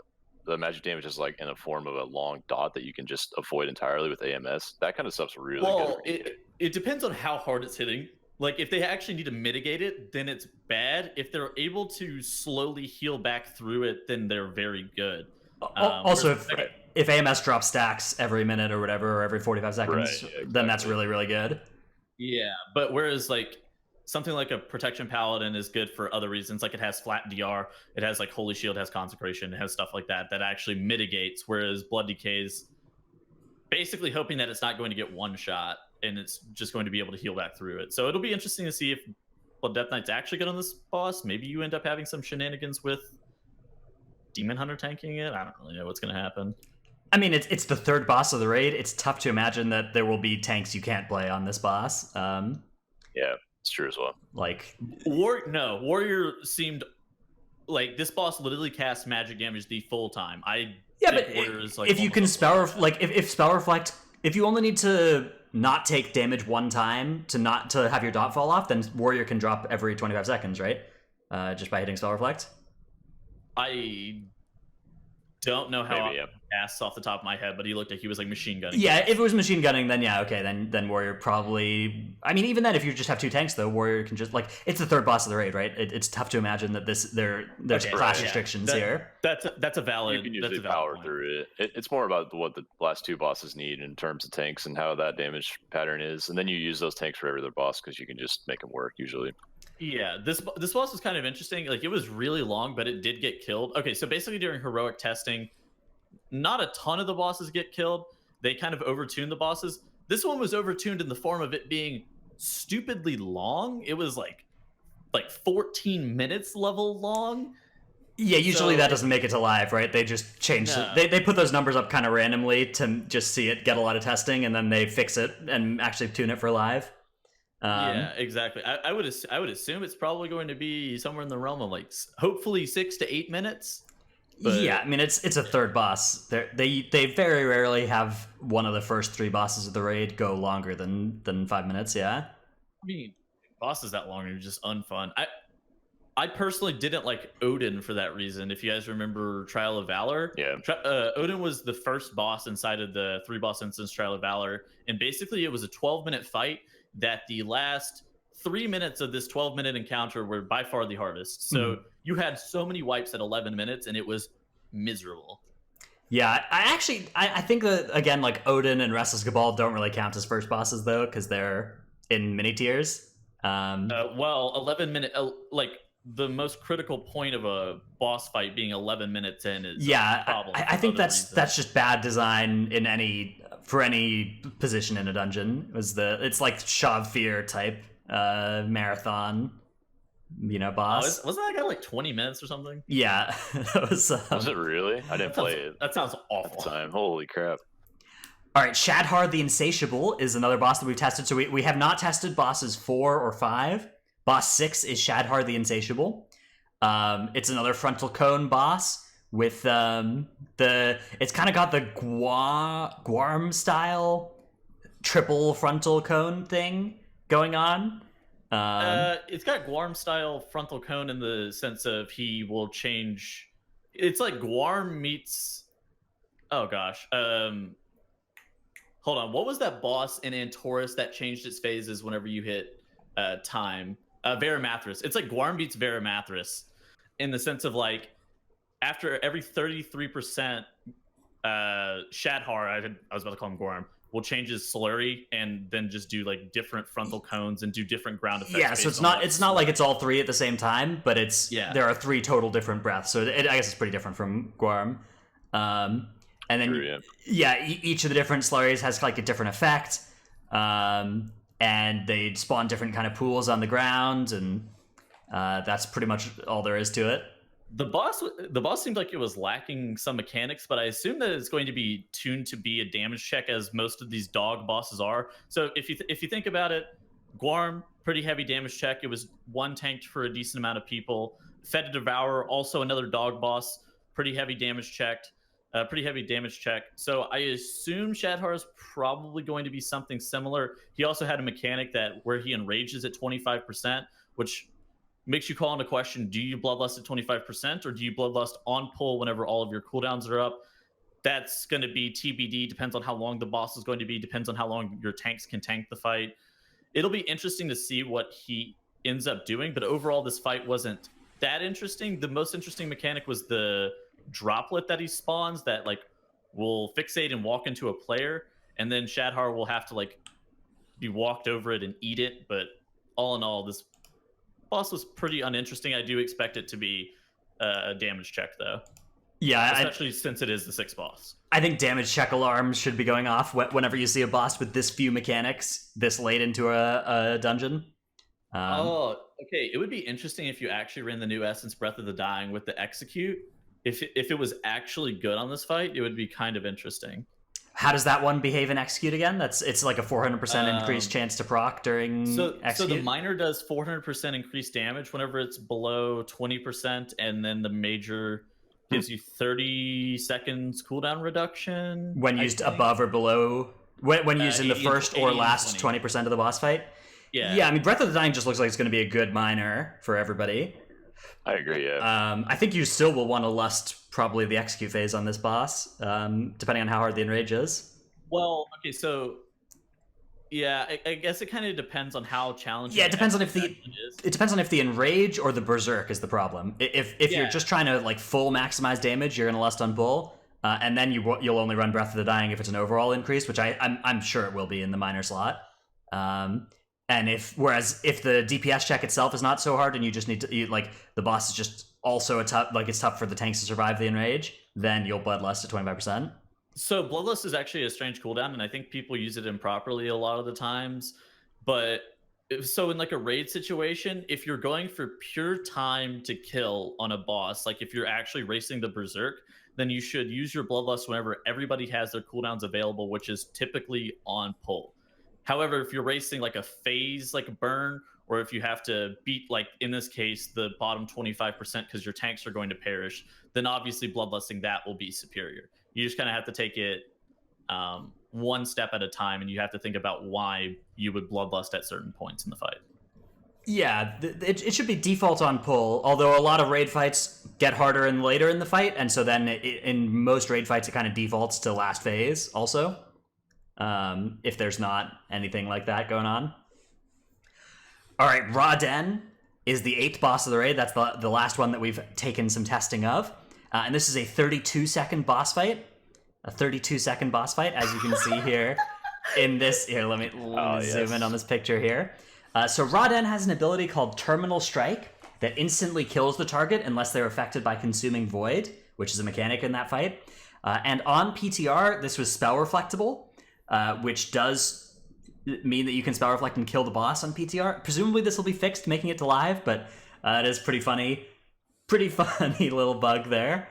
the magic damage is like in a form of a long dot that you can just avoid entirely with AMS. That kind of stuff's really Well, good. it depends on how hard it's hitting. Like if they actually need to mitigate it, then it's bad. If they're able to slowly heal back through it, then they're very good. Also, whereas- if AMS drops stacks every minute or whatever, or every 45 seconds, Right, yeah, then that's exactly. really, really good. yeah, but whereas like something like a protection paladin is good for other reasons, like it has flat DR, it has like holy shield, it has consecration, it has stuff like that that actually mitigates. Whereas blood decays, basically hoping that it's not going to get one shot and it's just going to be able to heal back through it. So it'll be interesting to see if Blood Death Knight's actually good on this boss. Maybe you end up having some shenanigans with Demon Hunter tanking it. I don't really know what's going to happen. I mean, it's the third boss of the raid. It's tough to imagine that there will be tanks you can't play on this boss. Yeah, it's true as well. Like, Warrior seemed like this boss literally casts magic damage the full time. yeah, but like if you can almost spell like if spell reflect, if you only need to not take damage one time to have your dot fall off, then Warrior can drop every 25 seconds, right? Just by hitting spell reflect. I don't know how Maybe, yeah. casts off the top of my head, but he looked like he was like machine gunning. Yeah, if it was machine gunning, then yeah, okay, then Warrior probably. I mean, even then, if you just have two tanks, though, Warrior can just like it's the third boss of the raid, right? It's tough to imagine that there's Okay, class right, restrictions yeah. here. That's a valid. You can that's usually a valid power point. through it. It's more about what the last two bosses need in terms of tanks and how that damage pattern is, and then you use those tanks for every other boss because you can just make them work usually. Yeah, this boss was kind of interesting. Like it was really long, but it did get killed. Okay, so basically during heroic testing, not a ton of the bosses get killed. They kind of overtuned the bosses. This one was overtuned in the form of it being stupidly long. It was like 14 minutes level long. Yeah, usually So- that doesn't make it to live, right? They just change. No. They put those numbers up kind of randomly to just see it get a lot of testing, and then they fix it and actually tune it for live. Yeah, exactly. I would assume it's probably going to be somewhere in the realm of like hopefully 6 to 8 minutes. But- Yeah, I mean it's a third boss. They very rarely have one of the first three bosses of the raid go longer than 5 minutes. Yeah. I mean, bosses that long are just unfun. I personally didn't like Odin for that reason. If you guys remember Trial of Valor, Yeah. Odin was the first boss inside of the 3-boss instance Trial of Valor, and basically it was a 12-minute fight that the last 3 minutes of this 12-minute encounter were by far the hardest. So you had so many wipes at 11 minutes, and it was miserable. Yeah, I think that again, like Odin and Restless Cabal don't really count as first bosses though, because they're in mini tiers. Well, 11-minute, like the most critical point of a boss fight being 11 minutes in is Yeah, a problem. I think for other that's reasons. just bad design in any position in a dungeon. It's like Shav Fear type marathon, boss. Wasn't that guy like 20 minutes or something? Yeah, that was. Was it really? I didn't play it That sounds at awful. the time. Holy crap. All right, Shadhar the Insatiable is another boss that we've tested. So we have not tested bosses 4 or 5. Boss 6 is Shadhar the Insatiable. It's another frontal cone boss with it's kind of got the Guarm style triple frontal cone thing going on. It's got Guarm style frontal cone in the sense of he will change. It's like Guarm meets. Oh gosh. Hold on. What was that boss in Antorus that changed its phases whenever you hit time? Varimathras. It's like Guarm beats Varimathras in the sense of like after every 33%, Shadhar, I was about to call him Guarm, will change his slurry and then just do like different frontal cones and do different ground effects. Yeah, so based on it's not like it's all three at the same time, but there are 3 total different breaths. So I guess it's pretty different from Guarm. And then True, yeah. each of the different slurries has like a different effect, and they spawn different kind of pools on the ground, and that's pretty much all there is to it. The boss seemed like it was lacking some mechanics, but I assume that it's going to be tuned to be a damage check, as most of these dog bosses are. So if you think about it, Guarm, pretty heavy damage check. It was one tanked for a decent amount of people. Fed to Devour, also another dog boss, pretty heavy damage check. So I assume Shadhar is probably going to be something similar. He also had a mechanic where he enrages at 25%, which makes you call into question, do you bloodlust at 25% or do you bloodlust on pull whenever all of your cooldowns are up? That's going to be TBD, depends on how long the boss is going to be, depends on how long your tanks can tank the fight. It'll be interesting to see what he ends up doing, but overall this fight wasn't that interesting. The most interesting mechanic was the droplet that he spawns that like will fixate and walk into a player, and then Shadhar will have to like be walked over it and eat it. But all in all, this boss was pretty uninteresting. I do expect it to be a damage check though. Yeah, especially since it is the 6th boss. I think damage check alarms should be going off whenever you see a boss with this few mechanics this late into a dungeon. Okay. It would be interesting if you actually ran the new Essence Breath of the Dying with the Execute. If it was actually good on this fight, it would be kind of interesting. How does that one behave in Execute again? It's like a 400% increased chance to proc during Execute? So the minor does 400% increased damage whenever it's below 20%, and then the major gives you 30 seconds cooldown reduction. When used above or below, when used in the first or last 20% of the boss fight? Yeah, I mean, Breath of the Dying just looks like it's going to be a good minor for everybody. I agree, yeah. I think you still will want to lust probably the Execute phase on this boss, depending on how hard the Enrage is. Well, okay, so yeah, I guess it kind of depends on how challenging. Yeah, it depends on if the Enrage or the Berserk is the problem. If you're just trying to like full maximize damage, you're gonna lust on Bull, and then you'll only run Breath of the Dying if it's an overall increase, which I'm sure it will be in the minor slot. And if the DPS check itself is not so hard, and you just need to like the boss is just also it's tough for the tanks to survive the Enrage, then you'll Bloodlust at 25%. So Bloodlust is actually a strange cooldown, and I think people use it improperly a lot of the times. But so in like a raid situation, if you're going for pure time to kill on a boss, like if you're actually racing the Berserk, then you should use your Bloodlust whenever everybody has their cooldowns available, which is typically on pull. However, if you're racing like a phase, like a burn, or if you have to beat, like in this case, the bottom 25% because your tanks are going to perish, then obviously Bloodlusting that will be superior. You just kind of have to take it one step at a time, and you have to think about why you would Bloodlust at certain points in the fight. Yeah, it should be default on pull, although a lot of raid fights get harder and later in the fight, and so then in most raid fights it kind of defaults to last phase also, if there's not anything like that going on. All right, Ra Den is the 8th boss of the raid. That's the last one that we've taken some testing of. And this is a 32-second boss fight. A 32-second boss fight, as you can see here in this. Here, let me zoom in on this picture here. So Ra Den has an ability called Terminal Strike that instantly kills the target unless they're affected by Consuming Void, which is a mechanic in that fight. And on PTR, this was spell reflectable, which does mean that you can spell reflect and kill the boss on PTR. Presumably this will be fixed, making it to live, but it is pretty funny little bug there.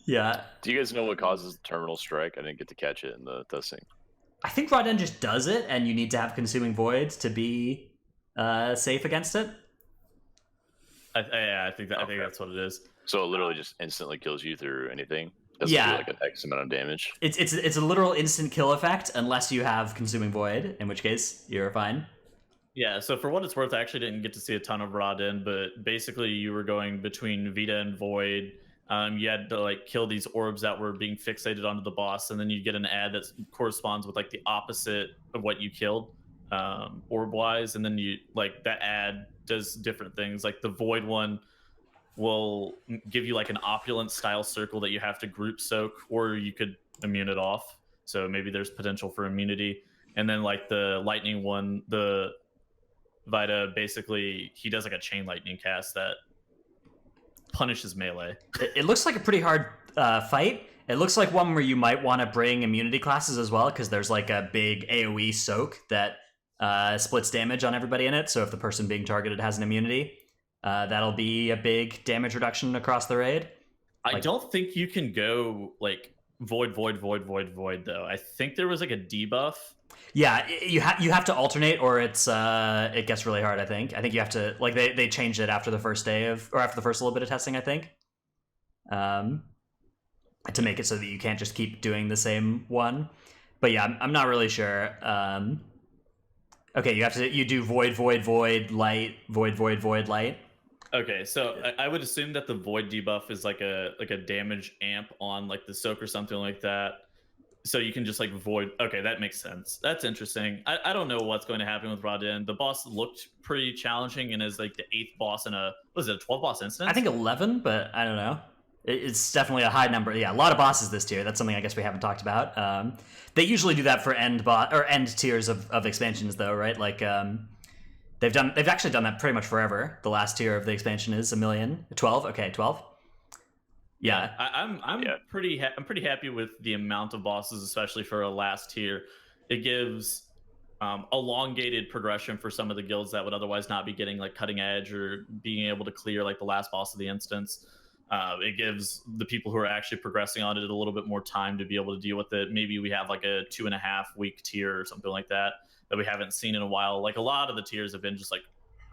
Yeah. Do you guys know what causes Terminal Strike? I didn't get to catch it in the testing. I think Ra Den just does it, and you need to have Consuming Voids to be safe against it. I think that's what it is. So it literally just instantly kills you through anything? Doesn't do like an X amount of damage? It's a literal instant kill effect, unless you have Consuming Void, in which case you're fine. Yeah, so for what it's worth, I actually didn't get to see a ton of Ra Den, but basically you were going between Vita and Void. You had to like kill these orbs that were being fixated onto the boss, and then you get an ad that corresponds with like the opposite of what you killed, orb wise, and then you like that ad does different things. Like the Void one will give you like an opulent style circle that you have to group soak, or you could immune it off. So maybe there's potential for immunity. And then like the lightning one, the Vita, basically he does like a chain lightning cast that punishes melee. It looks like a pretty hard fight. It looks like one where you might want to bring immunity classes as well, because there's like a big AoE soak that splits damage on everybody in it. So if the person being targeted has an immunity, that'll be a big damage reduction across the raid. I don't think you can go like void though. I think there was like a debuff. Yeah, you have to alternate, or it gets really hard. I think you have to like they changed it after the first after the first little bit of testing. I think, to make it so that you can't just keep doing the same one. But yeah, I'm not really sure. Okay, you do void light void light. Okay, so I would assume that the void debuff is like a damage amp on like the soak or something like that. so you can just like void. Okay, that makes sense. That's interesting. I don't know what's going to happen with Rodin. The boss looked pretty challenging and is like the 8th boss in a, was it a 12 boss instance? I think 11, but I don't know. It's definitely a high number. Yeah, a lot of bosses this tier. That's something I guess we haven't talked about. They usually do that for end tiers of expansions, though, right? Like they've actually done that pretty much forever. The last tier of the expansion is 1,000,000. 12. Okay, 12. Yeah, I'm pretty happy with the amount of bosses, especially for a last tier. It gives elongated progression for some of the guilds that would otherwise not be getting like cutting edge or being able to clear like the last boss of the instance. It gives the people who are actually progressing on it a little bit more time to be able to deal with it. Maybe we have like a 2.5 week tier or something like that we haven't seen in a while. Like a lot of the tiers have been just like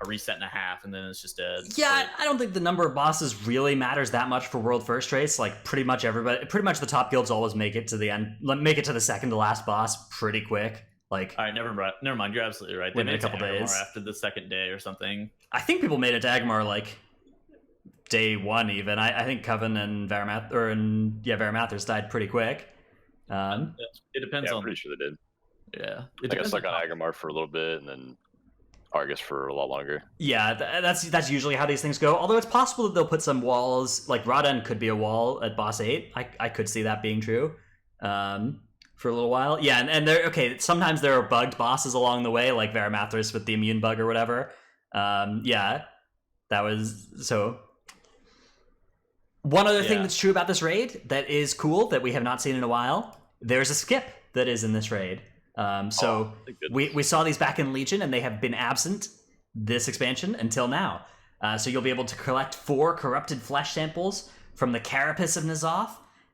a reset and a half, and then it's just dead. Yeah, I don't think the number of bosses really matters that much for World First Race. Like pretty much the top guilds always make it to the end, make it to the second to last boss pretty quick. Like, all right, never mind. You're absolutely right. They made made a couple days after the second day or something. I think people made it to Agamar like day 1 even. I think Coven and Varamathers died pretty quick. It depends on. I'm pretty sure they did. Yeah, I got stuck on Agamar for a little bit, and then I guess for a lot longer. Yeah, that's usually how these things go. Although it's possible that they'll put some walls, like Raden could be a wall at boss 8. I could see that being true for a little while. Yeah, and there. Okay, sometimes there are bugged bosses along the way, like Varamathers with the immune bug or whatever. Yeah, that was so. One other thing that's true about this raid that is cool that we have not seen in a while. There's a skip that is in this raid. We saw these back in Legion, and they have been absent this expansion until now. So you'll be able to collect 4 corrupted flesh samples from the carapace of Ny'alotha,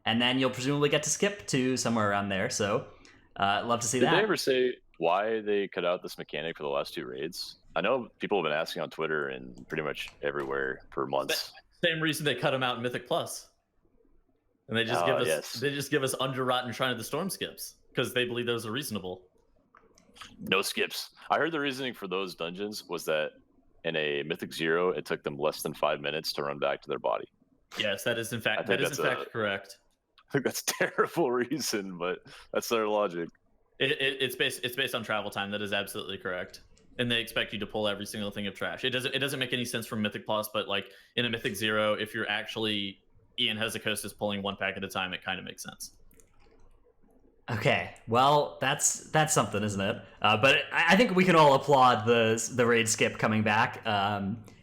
and then you'll presumably get to skip to somewhere around there. So love to see that. Did they ever say why they cut out this mechanic for the last 2 raids? I know people have been asking on Twitter and pretty much everywhere for months. Same reason they cut them out in Mythic Plus, and they just give us Underrot Shrine of the Storm skips. Because they believe those are reasonable. No skips. I heard the reasoning for those dungeons was that in a Mythic 0, it took them less than 5 minutes to run back to their body. Yes, that is in fact correct. I think that's a terrible reason, but that's their logic. It's based on travel time. That is absolutely correct. And they expect you to pull every single thing of trash. It doesn't make any sense from Mythic Plus, but like in a Mythic 0, if you're actually Ian Hezekiah pulling 1 pack at a time, it kind of makes sense. Okay, well, that's something, isn't it? But I think we can all applaud the raid skip coming back.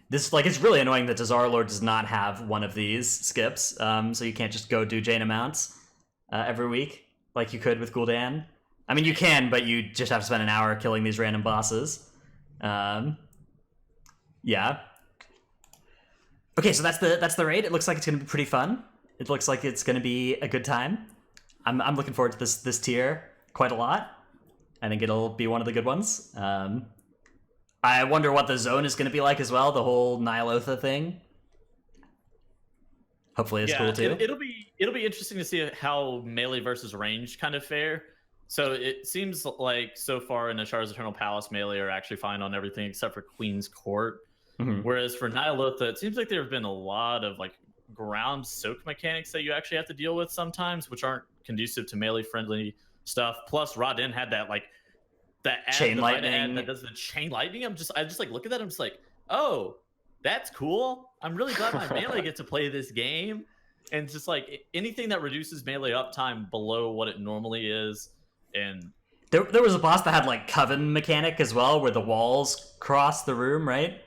This it's really annoying that Dazarlord does not have one of these skips, so you can't just go do Jaina mounts every week like you could with Gul'dan. I mean, you can, but you just have to spend an hour killing these random bosses. Yeah. Okay, so that's the raid. It looks like it's going to be pretty fun. It looks like it's going to be a good time. I'm looking forward to this tier quite a lot. I think it'll be one of the good ones. I wonder what the zone is going to be like as well. The whole Ny'alotha thing. Hopefully, it's cool too. It'll be interesting to see how melee versus range kind of fare. So it seems like so far in Ashar's Eternal Palace, melee are actually fine on everything except for Queen's Court. Mm-hmm. Whereas for Ny'alotha, it seems like there have been a lot of like ground soak mechanics that you actually have to deal with sometimes, which aren't conducive to melee friendly stuff. Plus Raden had that chain lightning that does the chain lightning. I just like look at that. I'm just like, oh, that's cool. I'm really glad my melee get to play this game. And just like anything that reduces melee uptime below what it normally is. And there was a boss that had like Coven mechanic as well, where the walls cross the room, right?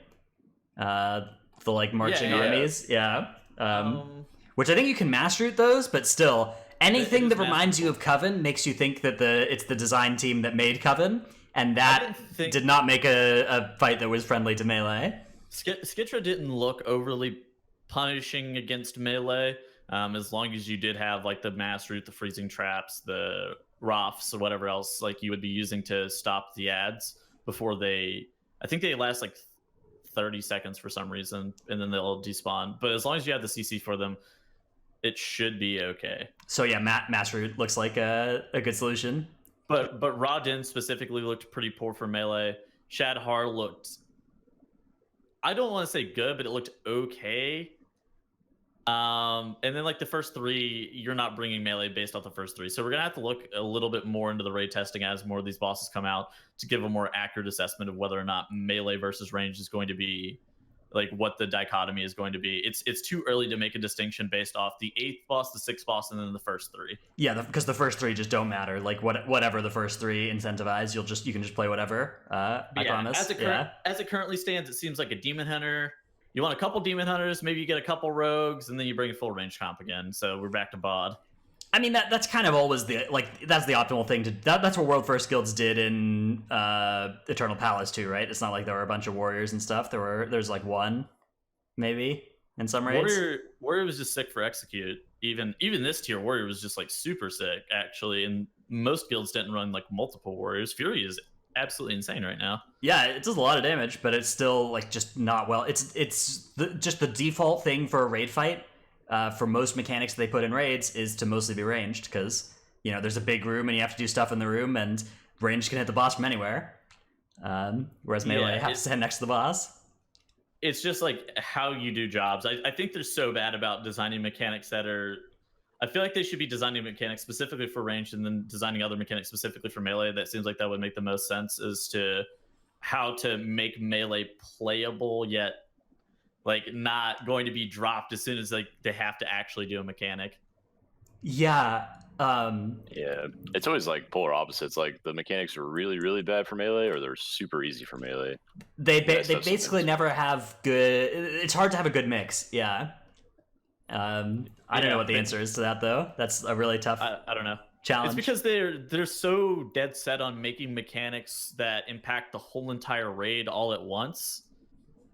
The like marching armies, which I think you can mass route those, but still, anything that reminds you of Coven makes you think that it's the design team that made Coven, and that did not make a fight that was friendly to melee. Skitra didn't look overly punishing against melee, as long as you did have like the mass route, the freezing traps, the Rofs, or whatever else like you would be using to stop the ads before I think they last like 30 seconds for some reason, and then they'll despawn. But as long as you have the CC for them, it should be okay. So yeah, mass route looks like a good solution. But Raden specifically looked pretty poor for melee. Shadhar looked, I don't want to say good, but it looked okay. And then like the first 3, you're not bringing melee based off the first 3. So we're gonna have to look a little bit more into the raid testing as more of these bosses come out to give a more accurate assessment of whether or not melee versus range is going to be like what the dichotomy is going to be. It's too early to make a distinction based off the 8th boss, the 6th boss, and then the first 3. Yeah, because the first 3 just don't matter. Like whatever the first 3 incentivize, you can just play whatever. I promise. As it currently stands, it seems like a demon hunter. You want a couple demon hunters, maybe you get a couple rogues, and then you bring a full range comp again. So we're back to bod. I mean that's kind of always that's the optimal thing to. That's what World First Guilds did in Eternal Palace too, right? It's not like there were a bunch of warriors and stuff. There's like one, maybe in some raids. Warrior was just sick for execute. Even this tier, warrior was just like super sick actually, and most guilds didn't run like multiple warriors. Fury is absolutely insane right now. Yeah, it does a lot of damage, but it's still like just not well. It's just the default thing for a raid fight. For most mechanics they put in raids is to mostly be ranged because there's a big room and you have to do stuff in the room, and range can hit the boss from anywhere. Whereas melee has to stand next to the boss. It's just like how you do jobs. I think they're so bad about designing mechanics that are. I feel like they should be designing mechanics specifically for range and then designing other mechanics specifically for melee. That seems like that would make the most sense as to how to make melee playable yet like not going to be dropped as soon as like they have to actually do a mechanic. Yeah. Yeah, it's always like polar opposites. Like the mechanics are really, really bad for melee, or they're super easy for melee. They basically never have good. It's hard to have a good mix. Yeah. I don't know what the answer is to that though. That's a really tough. I don't know. Challenge. It's because they're so dead set on making mechanics that impact the whole entire raid all at once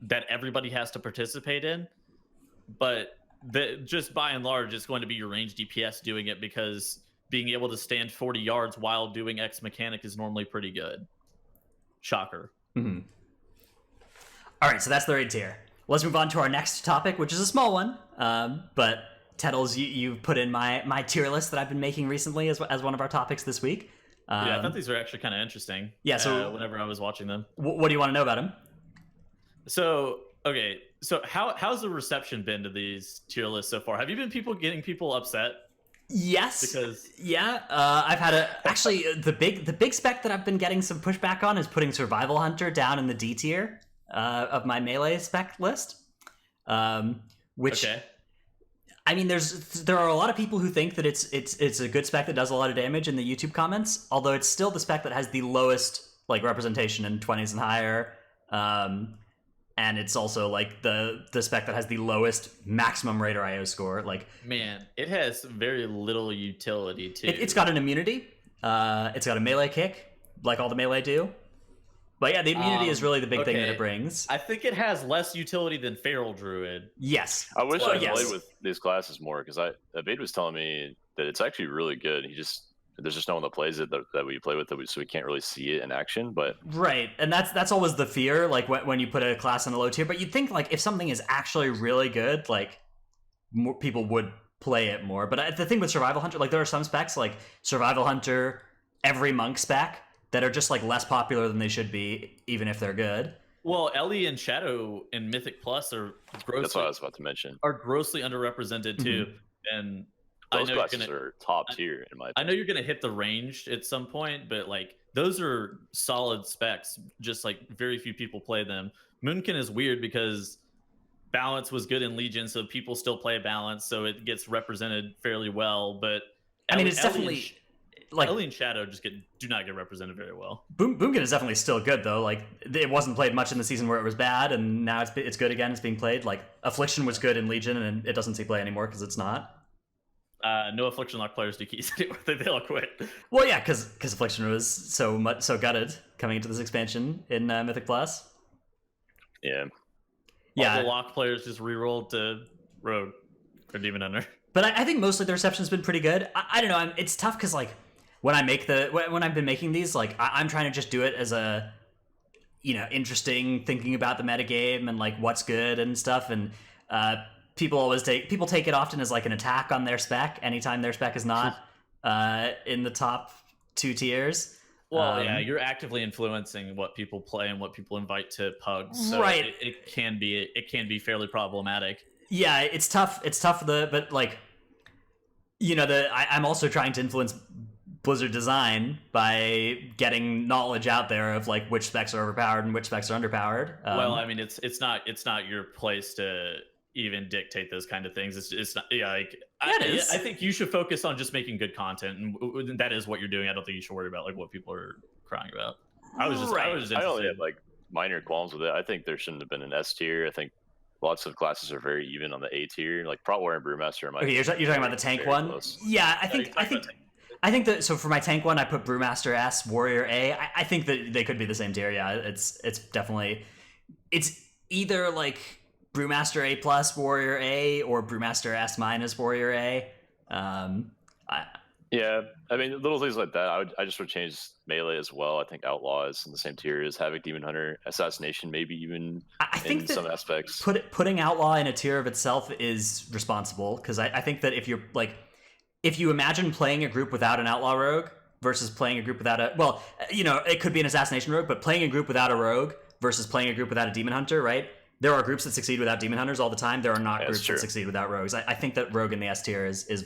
that everybody has to participate in. But just by and large, it's going to be your range DPS doing it because being able to stand 40 yards while doing X mechanic is normally pretty good. Shocker. Mm-hmm. All right, so that's the raid tier. Let's move on to our next topic, which is a small one. But Tettles, you put in my tier list that I've been making recently as one of our topics this week. Yeah, I thought these were actually kind of interesting. Yeah, so whenever I was watching them. What do you want to know about them? So, okay. So how's the reception been to these tier lists so far? Have you been getting people upset? Yes. Because I've had actually the big spec that I've been getting some pushback on is putting Survival Hunter down in the D tier of my melee spec list. Which okay. I mean, there are a lot of people who think that it's a good spec that does a lot of damage in the YouTube comments, although it's still the spec that has the lowest like representation in 20s and higher. And it's also like the spec that has the lowest maximum Raider IO score. Like, man, it has very little utility too. It's got an immunity. It's got a melee kick, like all the melee do. But yeah, the immunity is really the big thing that it brings. I think it has less utility than Feral Druid. Yes. I wish I played with these classes more because Abade was telling me that it's actually really good. There's just no one that plays it that we play with, so we can't really see it in action. But right, and that's always the fear, like when you put a class in a low tier. But you'd think like if something is actually really good, like more people would play it more. But the thing with Survival Hunter, like there are some specs like Survival Hunter, every monk spec that are just like less popular than they should be, even if they're good. Well, Ellie and Shadow and Mythic Plus are grossly. That's what I was about to mention. Are grossly underrepresented too, and those classes are top tier in my opinion. I know you're gonna hit the range at some point, but like those are solid specs. Just like very few people play them. Moonkin is weird because balance was good in Legion, so people still play balance, so it gets represented fairly well. But I mean, it's definitely like Ellie and Shadow do not get represented very well. Boomkin is definitely still good though. Like it wasn't played much in the season where it was bad, and now it's good again. It's being played. Like Affliction was good in Legion, and it doesn't see play anymore because it's not. No Affliction lock players do keys anymore. They all quit. Well, yeah, because Affliction was so gutted coming into this expansion in Mythic Plus. Yeah. All the lock players just rerolled to Rogue or Demon Hunter. But I think mostly the reception's been pretty good. I don't know. It's tough because like when I've been making these, like I'm trying to just do it as a interesting, thinking about the metagame and like what's good and stuff, and people take it often as like an attack on their spec anytime their spec is not in the top 2 tiers. Well, yeah, you're actively influencing what people play and what people invite to pugs. So right. It can be fairly problematic. yeah, it's tough. It's tough. But like, I'm also trying to influence Blizzard design by getting knowledge out there of like which specs are overpowered and which specs are underpowered. Well, I mean, it's not your place to even dictate those kind of things. It's not. Yeah, like I think you should focus on just making good content, and that is what you're doing. I don't think you should worry about like what people are crying about. I was just I only have like minor qualms with it. I think there shouldn't have been an S tier. I think lots of classes are very even on the A tier. Like Prot War and Brewmaster. Okay, you're talking about the tank one. Close. Yeah, I think that. So for my tank one, I put Brewmaster S, Warrior A. I think that they could be the same tier. Yeah, it's definitely it's either like Brewmaster A plus Warrior A or Brewmaster S minus Warrior A. Yeah, I mean little things like that. I just would change melee as well. I think Outlaw is in the same tier as Havoc, Demon Hunter, Assassination, maybe even I think in that some aspects. Putting Outlaw in a tier of itself is responsible because I think that if you're like, if you imagine playing a group without an Outlaw Rogue versus playing a group without a, well, it could be an Assassination Rogue, but playing a group without a Rogue versus playing a group without a Demon Hunter, right? There are groups that succeed without Demon Hunters all the time. There are not groups that succeed without Rogues. I think that Rogue in the S tier is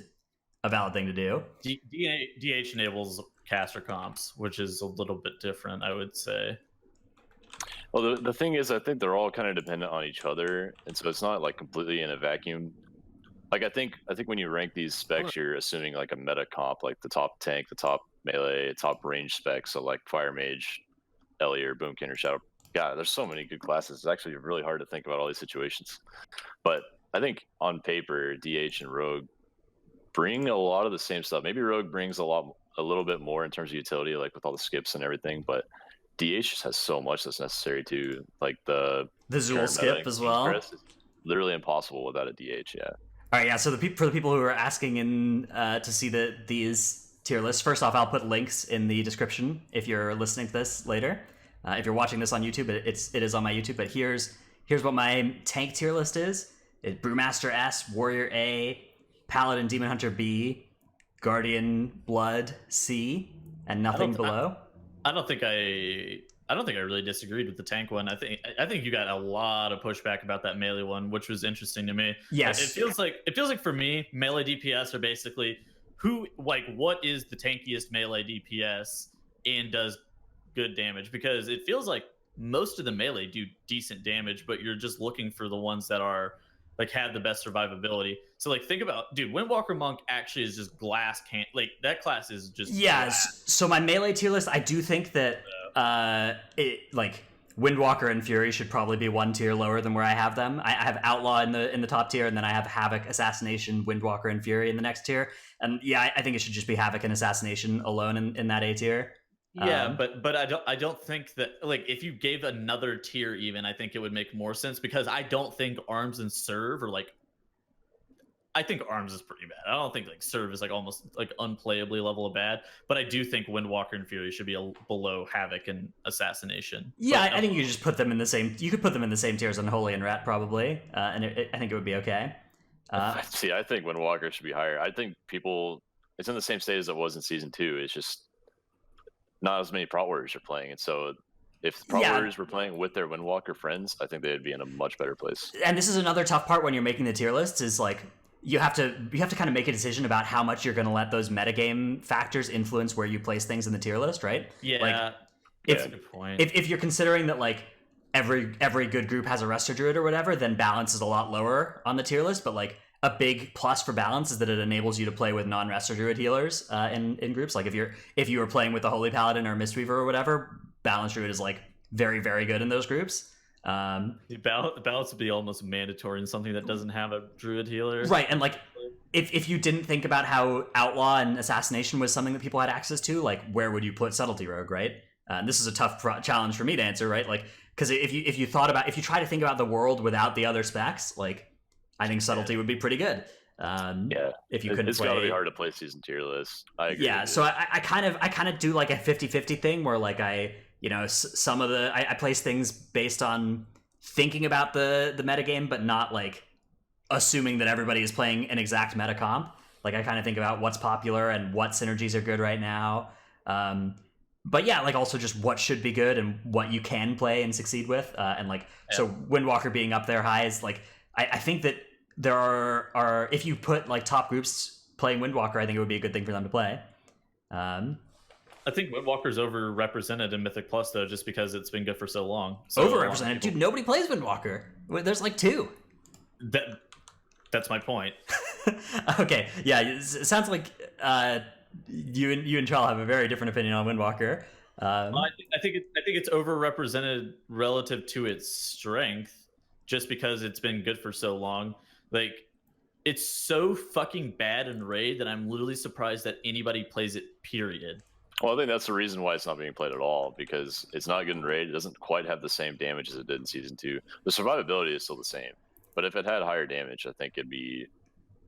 a valid thing to do. DH enables caster comps, which is a little bit different, I would say. Well, the thing is, I think they're all kind of dependent on each other, and so it's not like completely in a vacuum. Like I think when you rank these specs, you're assuming like a meta comp, like the top tank, the top melee, top range specs, so like Fire Mage, Elliot, Boomkin, or Shadow. God, there's so many good classes. It's actually really hard to think about all these situations. But I think on paper, DH and Rogue bring a lot of the same stuff. Maybe Rogue brings a little bit more in terms of utility, like with all the skips and everything, but DH just has so much that's necessary too. Like the Zool skip as well. Is literally impossible without a DH, yeah. All right, yeah. So for the people who are asking in to see these tier lists, first off, I'll put links in the description if you're listening to this later. If you're watching this on YouTube, it is on my YouTube. But here's what my tank tier list is: Brewmaster S, Warrior A, Paladin, Demon Hunter B, Guardian, Blood C, and nothing below. I don't think I really disagreed with the tank one. I think you got a lot of pushback about that melee one, which was interesting to me. Yes, it feels like for me, melee DPS are basically what is the tankiest melee DPS and does good damage, because it feels like most of the melee do decent damage, but you're just looking for the ones that are like have the best survivability. So like think about, dude, Windwalker Monk actually is just glass can like that class is just glass. So my melee tier list, I do think that like Windwalker and Fury should probably be one tier lower than where I have them. I have Outlaw in the top tier, and then I have Havoc, Assassination, Windwalker, and Fury in the next tier. And yeah, I think it should just be Havoc and Assassination alone in that A tier. Yeah, but I don't think that, like, if you gave another tier even, I think it would make more sense, because I don't think Arms and Serve are like, I think Arms is pretty bad. I don't think like Serve is like almost like unplayably level of bad, but I do think Windwalker and Fury should be below Havoc and Assassination. Yeah, I think you just put them in the same. You could put them in the same tiers on Holy and Rat probably, and I think it would be okay. See, I think Windwalker should be higher. I think it's in the same state as it was in season 2. It's just not as many Prot Warriors are playing, and so if Prot Warriors were playing with their Windwalker friends, I think they'd be in a much better place. And this is another tough part when you're making the tier lists, is like you have to kind of make a decision about how much you're going to let those metagame factors influence where you place things in the tier list, right? Yeah, like, that's a good point. If you're considering that like every good group has a Resto Druid or whatever, then balance is a lot lower on the tier list, but like a big plus for balance is that it enables you to play with non-Resto Druid healers in groups. Like if you were playing with a Holy Paladin or Mistweaver or whatever, Balance Druid is like very, very good in those groups. Balance would be almost mandatory in something that doesn't have a Druid healer. Right, and like if you didn't think about how Outlaw and Assassination was something that people had access to, like where would you put Subtlety Rogue, right? This is a tough challenge for me to answer, right? Like, because if you try to think about the world without the other specs, like I think Subtlety would be pretty good. If you couldn't it's gotta be hard to play season tier lists. I agree. Yeah, so I kind of do like a 50-50 thing where like I place things based on thinking about the metagame, but not like assuming that everybody is playing an exact meta comp. Like I kind of think about what's popular and what synergies are good right now. But yeah, like also just what should be good and what you can play and succeed with. So Windwalker being up there high is like, I think that there are if you put like top groups playing Windwalker, I think it would be a good thing for them to play. I think Windwalker's overrepresented in Mythic Plus though, just because it's been good for so long. So Overrepresented, dude. Nobody plays Windwalker. There's like 2. That's my point. Okay, yeah. It sounds like you and Charles have a very different opinion on Windwalker. Well, I think it's overrepresented relative to its strength, just because it's been good for so long. Like, it's so fucking bad in raid that I'm literally surprised that anybody plays it. Period. Well, I think that's the reason why it's not being played at all, because it's not good in raid. It doesn't quite have the same damage as it did in season 2. The survivability is still the same, but if it had higher damage, I think it'd be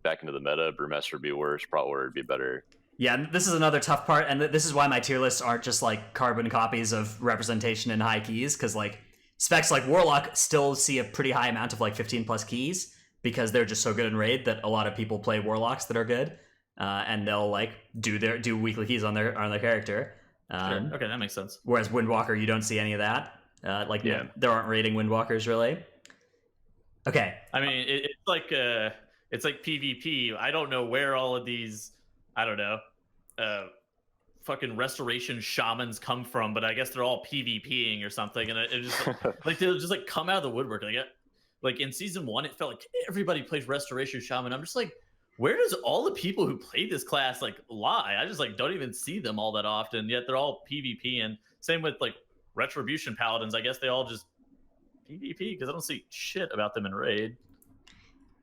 back into the meta. Brewmaster would be worse. Prot Warrior would be better. Yeah, and this is another tough part, and this is why my tier lists aren't just like carbon copies of representation in high keys, because like specs like Warlock still see a pretty high amount of like 15 plus keys because they're just so good in raid that a lot of people play Warlocks that are good, and they'll like do weekly keys on their character. Sure. Okay, that makes sense. Whereas Windwalker, you don't see any of that. There aren't raiding Windwalkers really. Okay. I mean, it's like PvP. I don't know where all of these, I don't know, fucking restoration shamans come from, but I guess they're all PvPing or something, and it just like they'll just like come out of the woodwork. Like in season 1, it felt like everybody plays restoration shaman. I'm just like, where does all the people who play this class like lie? I just like don't even see them all that often. Yet they're all PvP, and same with like retribution paladins. I guess they all just PvP because I don't see shit about them in raid.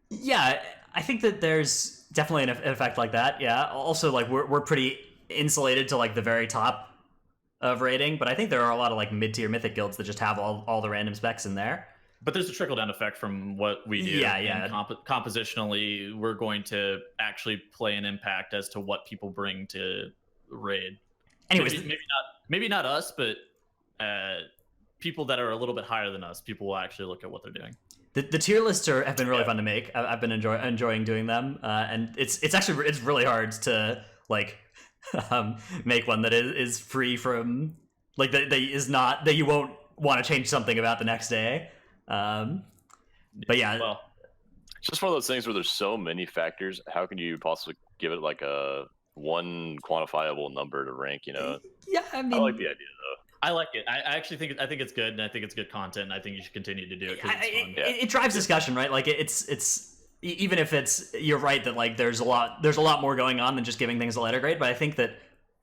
Yeah, I think that there's definitely an effect like that. Yeah. Also, like we're pretty insulated to like the very top of rating, but I think there are a lot of like mid-tier mythic guilds that just have all the random specs in there. But there's a trickle-down effect from what we do. Yeah. And compositionally, we're going to actually play an impact as to what people bring to raid. Anyways, maybe not us, but people that are a little bit higher than us, people will actually look at what they're doing. The tier lists have been really fun to make. I've been enjoying doing them, and it's actually really hard to like make one that is free from like that you won't want to change something about the next day. But yeah, well, it's just one of those things where there's so many factors. How can you possibly give it like a one quantifiable number to rank? Yeah, I mean, I like the idea though. I like it. I actually think it's good, and I think it's good content. And I think you should continue to do it because it's fun. It drives discussion, right? Like it's even if you're right that like there's a lot more going on than just giving things a letter grade. But I think that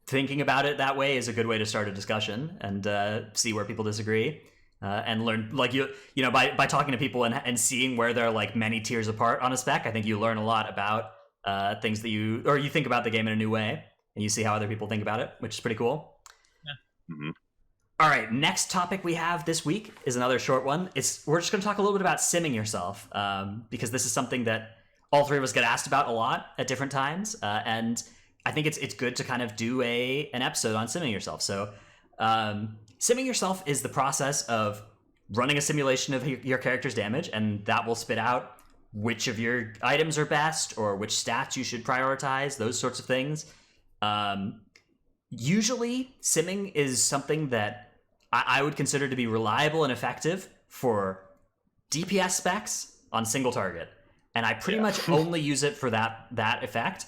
thinking about it that way is a good way to start a discussion and see where people disagree. And learn like you know by talking to people and seeing where they're like many tiers apart on a spec. I think you learn a lot about things that you think about the game in a new way, and you see how other people think about it, which is pretty cool. Yeah. Mm-hmm. All right, next topic we have this week is another short one. We're just going to talk a little bit about simming yourself, because this is something that all three of us get asked about a lot at different times, and I think it's good to kind of do an episode on simming yourself. So, simming yourself is the process of running a simulation of your character's damage, and that will spit out which of your items are best or which stats you should prioritize, those sorts of things. Usually, simming is something that I would consider to be reliable and effective for DPS specs on single target. And I pretty much only use it for that effect.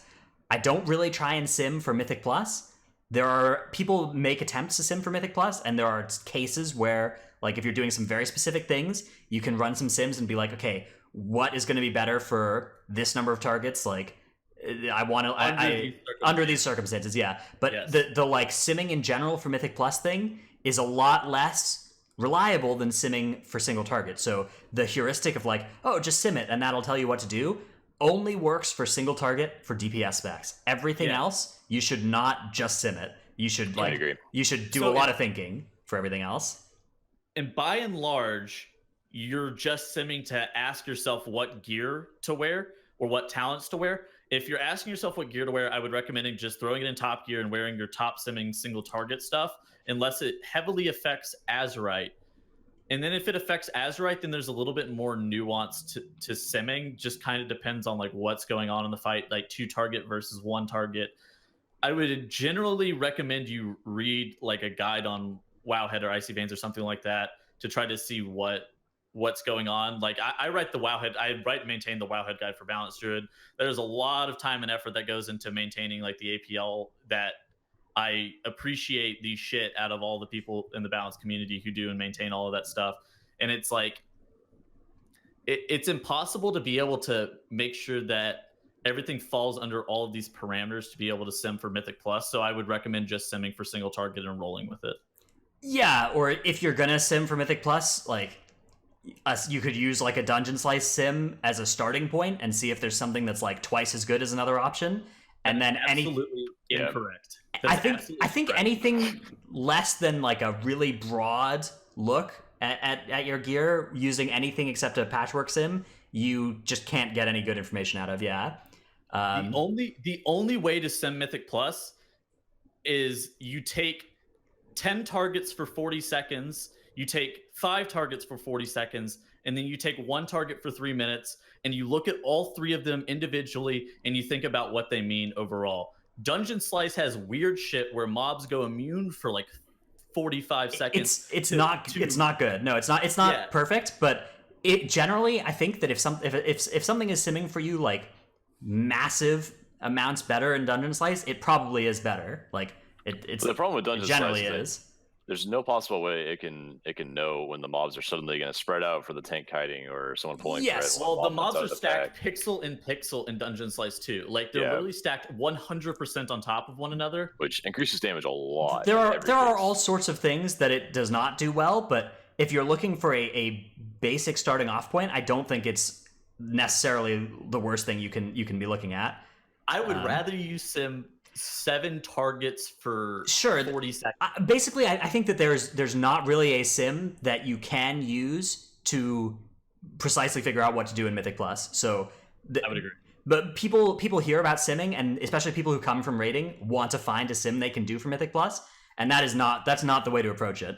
I don't really try and sim for Mythic Plus. There are people make attempts to sim for Mythic Plus, and there are cases where, like, if you're doing some very specific things, you can run some sims and be like, okay, what is going to be better for this number of targets? Like, I want to under these circumstances, yeah. But yes. the like simming in general for Mythic Plus thing is a lot less reliable than simming for single target. So the heuristic of like, oh, just sim it and that'll tell you what to do, only works for single target for DPS specs. Everything else, you should not just sim it. You should you should do a lot of thinking for everything else. And by and large, you're just simming to ask yourself what gear to wear or what talents to wear. If you're asking yourself what gear to wear, I would recommend just throwing it in top gear and wearing your top simming single target stuff, unless it heavily affects Azurite. And then if it affects Azurite, then there's a little bit more nuance to simming. Just kind of depends on like what's going on in the fight, like 2 target versus 1 target. I would generally recommend you read like a guide on Wowhead or Icy Veins or something like that to try to see what what's going on. Like I write the Wowhead, I write and maintain the Wowhead guide for Balance Druid. There's a lot of time and effort that goes into maintaining like the APL that I appreciate the shit out of all the people in the Balance community who do and maintain all of that stuff. And it's like, it's impossible to be able to make sure that everything falls under all of these parameters to be able to sim for Mythic Plus. So I would recommend just simming for single target and rolling with it. Yeah, or if you're gonna sim for Mythic Plus, like you could use like a Dungeon Slice sim as a starting point and see if there's something that's like twice as good as another option. And then Absolutely incorrect. I think anything less than like a really broad look at your gear using anything except a patchwork sim, you just can't get any good information out of. Yeah. The only way to sim Mythic Plus is you take 10 targets for 40 seconds, you take 5 targets for 40 seconds, and then you take 1 target for 3 minutes, and you look at all 3 of them individually, and you think about what they mean overall. Dungeon Slice has weird shit where mobs go immune for like 45 seconds. It's not good. No, it's not perfect, but it generally, I think that if something is simming for you like massive amounts better in Dungeon Slice, it probably is better. Like it's the problem with Dungeon generally Slice is. There's no possible way it can know when the mobs are suddenly going to spread out for the tank kiting or someone pulling. Yes, well, the mobs are stacked pixel in pixel in Dungeon Slice too. Like they're literally stacked 100% on top of one another, which increases damage a lot. There are all sorts of things that it does not do well, but if you're looking for a basic starting off point, I don't think it's necessarily the worst thing you can be looking at. I would rather you sim 7 targets for 40 seconds. Basically, I think that there's not really a sim that you can use to precisely figure out what to do in Mythic Plus. So I would agree. But people hear about simming, and especially people who come from raiding want to find a sim they can do for Mythic Plus, and that's not the way to approach it.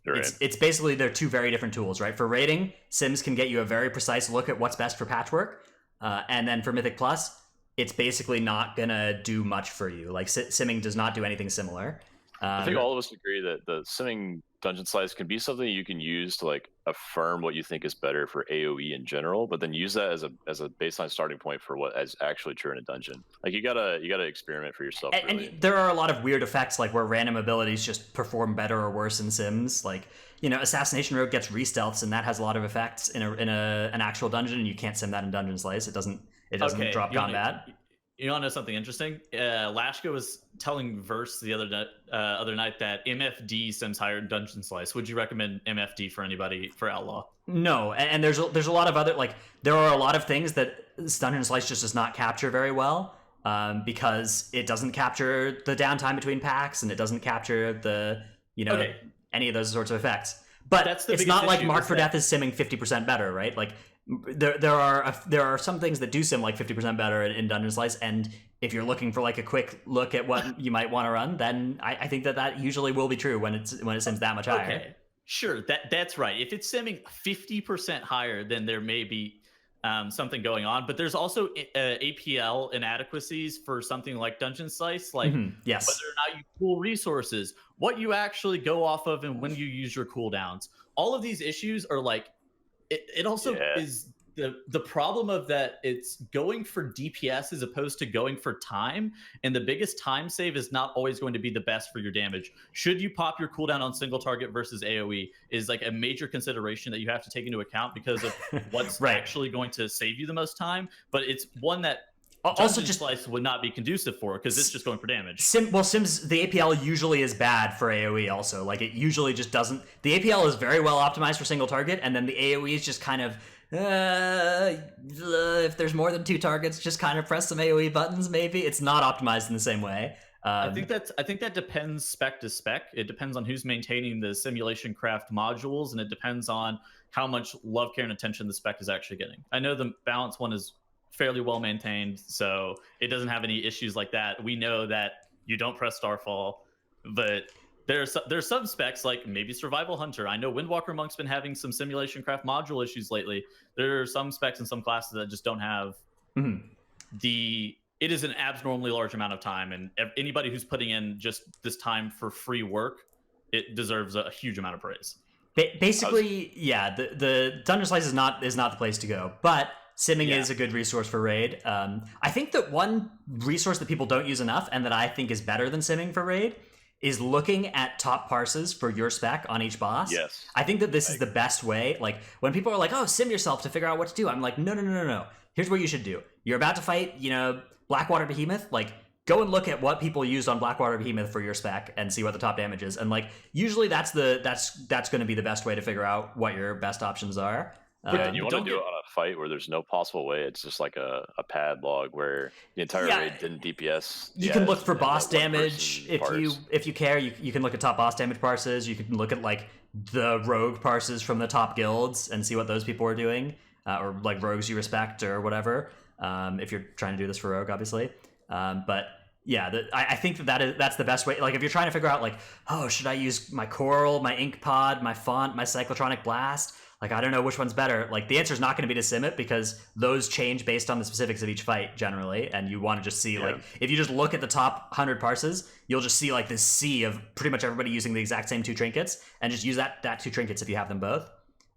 It's basically they're 2 very different tools, right? For raiding, sims can get you a very precise look at what's best for patchwork, and then for Mythic Plus, it's basically not gonna do much for you. Like simming does not do anything similar. I think all of us agree that the simming Dungeon Slice can be something you can use to like affirm what you think is better for AoE in general, but then use that as a baseline starting point for what is actually true in a dungeon. Like you gotta experiment for yourself. And there are a lot of weird effects, like where random abilities just perform better or worse in sims. Like, you know, Assassination Rogue gets re-stealths, and that has a lot of effects in an actual dungeon, and you can't sim that in Dungeon Slice. It doesn't drop combat. You want to know something interesting? Lashka was telling Verse the other night that MFD sims higher in Dungeon Slice. Would you recommend MFD for anybody for Outlaw? No, and there's a lot of other, like, there are a lot of things that Dungeon Slice just does not capture very well, because it doesn't capture the downtime between packs, and it doesn't capture the any of those sorts of effects. But it's not like Mark for Death is simming 50% better, right? Like there are some things that do sim like 50% better in Dungeon Slice, and if you're looking for like a quick look at what you might want to run, then I think that usually will be true when it sims that much higher. Okay, sure, that's right. If it's simming 50% higher, then there may be something going on, but there's also APL inadequacies for something like Dungeon Slice, like yes, whether or not you pool resources, what you actually go off of, and when you use your cooldowns. All of these issues are like, it also is the problem of that it's going for DPS as opposed to going for time, and the biggest time save is not always going to be the best for your damage. Should you pop your cooldown on single target versus AoE is like a major consideration that you have to take into account because of what's actually going to save you the most time, but it's one that also just Slice would not be conducive for because it's just going for damage. Sims, the APL usually is bad for AoE also. Like it usually just doesn't. The APL is very well optimized for single target, and then the AoE is just kind of if there's more than 2 targets, just kind of press some AoE buttons. Maybe it's not optimized in the same way. I think that depends spec to spec. It depends on who's maintaining the simulation craft modules, and it depends on how much love, care, and attention the spec is actually getting. I know the balance one is fairly well maintained, so it doesn't have any issues like that. We know that you don't press Starfall, but there's some specs like maybe Survival Hunter. I know Windwalker Monk's been having some simulation craft module issues lately. There are some specs in some classes that just don't have it is an abnormally large amount of time, and anybody who's putting in just this time for free work, it deserves a huge amount of praise. Basically, yeah, the Dungeon Slice is not the place to go, but simming is a good resource for raid. I think that one resource that people don't use enough, and that I think is better than simming for raid, is looking at top parses for your spec on each boss. Yes. I think that this is the best way. Like, when people are like, oh, sim yourself to figure out what to do, I'm like, no. Here's what you should do. You're about to fight, Blackwater Behemoth. Like, go and look at what people used on Blackwater Behemoth for your spec and see what the top damage is. And, like, usually that's going to be the best way to figure out what your best options are. Yeah, you want to do it on a fight where there's no possible way. It's just like a pad log where the entire raid didn't DPS. You can look for boss damage if you care. You can look at top boss damage parses. You can look at like the rogue parses from the top guilds and see what those people are doing, or like rogues you respect or whatever. If you're trying to do this for rogue, obviously. But yeah, I think that's the best way. Like, if you're trying to figure out like, oh, should I use my coral, my ink pod, my font, my cyclotronic blast? Like, I don't know which one's better. Like, the answer is not going to be to sim it, because those change based on the specifics of each fight generally. And you want to just see, like, if you just look at the top 100 parses, you'll just see like this sea of pretty much everybody using the exact same 2 trinkets, and just use that 2 trinkets if you have them both.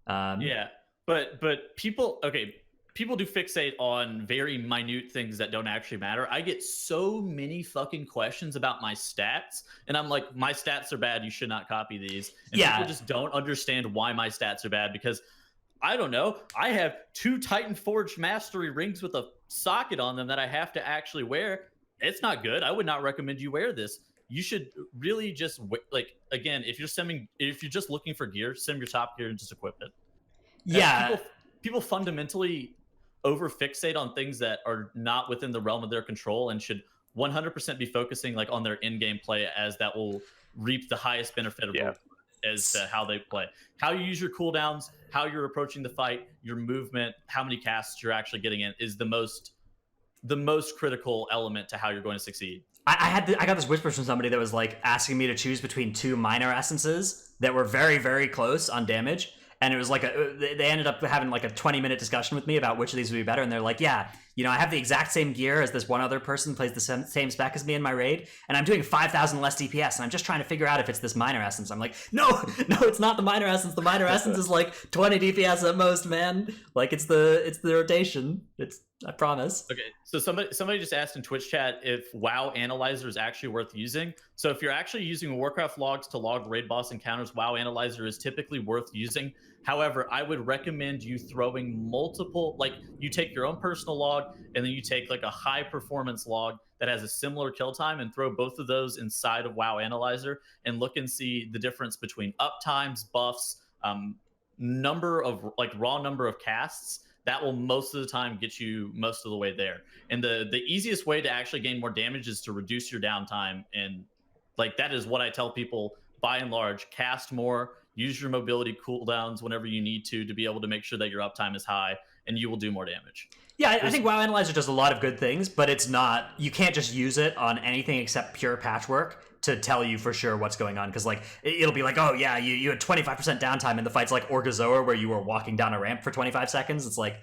But people do fixate on very minute things that don't actually matter. I get so many fucking questions about my stats, and I'm like, my stats are bad, you should not copy these. And people just don't understand why my stats are bad, because I don't know, I have 2 Titanforge mastery rings with a socket on them that I have to actually wear. It's not good. I would not recommend you wear this. You should really just, like, again, if you're just looking for gear, sim your top gear and just equip it. Yeah. People fundamentally over fixate on things that are not within the realm of their control, and should 100% be focusing like on their in-game play, as that will reap the highest benefit of as to how they play, how you use your cooldowns, how you're approaching the fight, your movement, how many casts you're actually getting in is the most critical element to how you're going to succeed. I got this whisper from somebody that was like asking me to choose between 2 minor essences that were very, very close on damage. And it was like they ended up having like a 20-minute discussion with me about which of these would be better. And they're like, yeah, I have the exact same gear as this one other person who plays the same spec as me in my raid, and I'm doing 5,000 less DPS, and I'm just trying to figure out if it's this minor essence. I'm like, no, it's not the minor essence. The minor essence is like 20 DPS at most, man. Like, it's the rotation. I promise. Okay, so somebody just asked in Twitch chat if WoW Analyzer is actually worth using. So if you're actually using Warcraft logs to log raid boss encounters, WoW Analyzer is typically worth using. However, I would recommend you throwing multiple, like, you take your own personal log, and then you take like a high performance log that has a similar kill time, and throw both of those inside of WoW Analyzer and look and see the difference between uptimes, buffs, number of raw number of casts. That will most of the time get you most of the way there. And the easiest way to actually gain more damage is to reduce your downtime. And like, that is what I tell people by and large: cast more, use your mobility cooldowns whenever you need to be able to make sure that your uptime is high, and you will do more damage. Yeah, I think WoW Analyzer does a lot of good things, but it's not, you can't just use it on anything except pure patchwork to tell you for sure what's going on. Because like, it'll be like, oh yeah, you had 25% downtime in the fights like Orgazoa, where you were walking down a ramp for 25 seconds. It's like,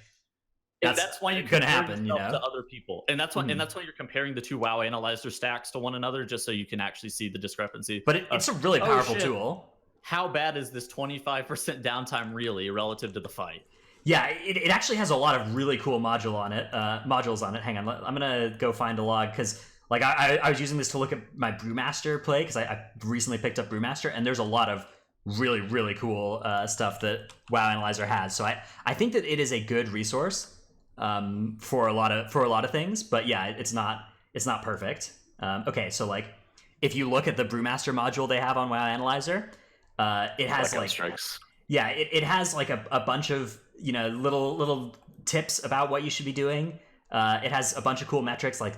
that's why you gonna happen, to other people, and that's why you're comparing the 2 WoW Analyzer stacks to one another, just so you can actually see the discrepancy. But it's a really powerful tool. How bad is this 25% downtime really relative to the fight? Yeah, it actually has a lot of really cool modules on it. Hang on, I'm gonna go find a log, because like I was using this to look at my Brewmaster play, because I recently picked up Brewmaster, and there's a lot of really, really cool stuff that WoW Analyzer has. So I think that it is a good resource for a lot of things. But yeah, it's not perfect. Okay, so like, if you look at the Brewmaster module they have on WoW Analyzer, it has like strikes. Yeah, it has like a bunch of little tips about what you should be doing. It has a bunch of cool metrics, like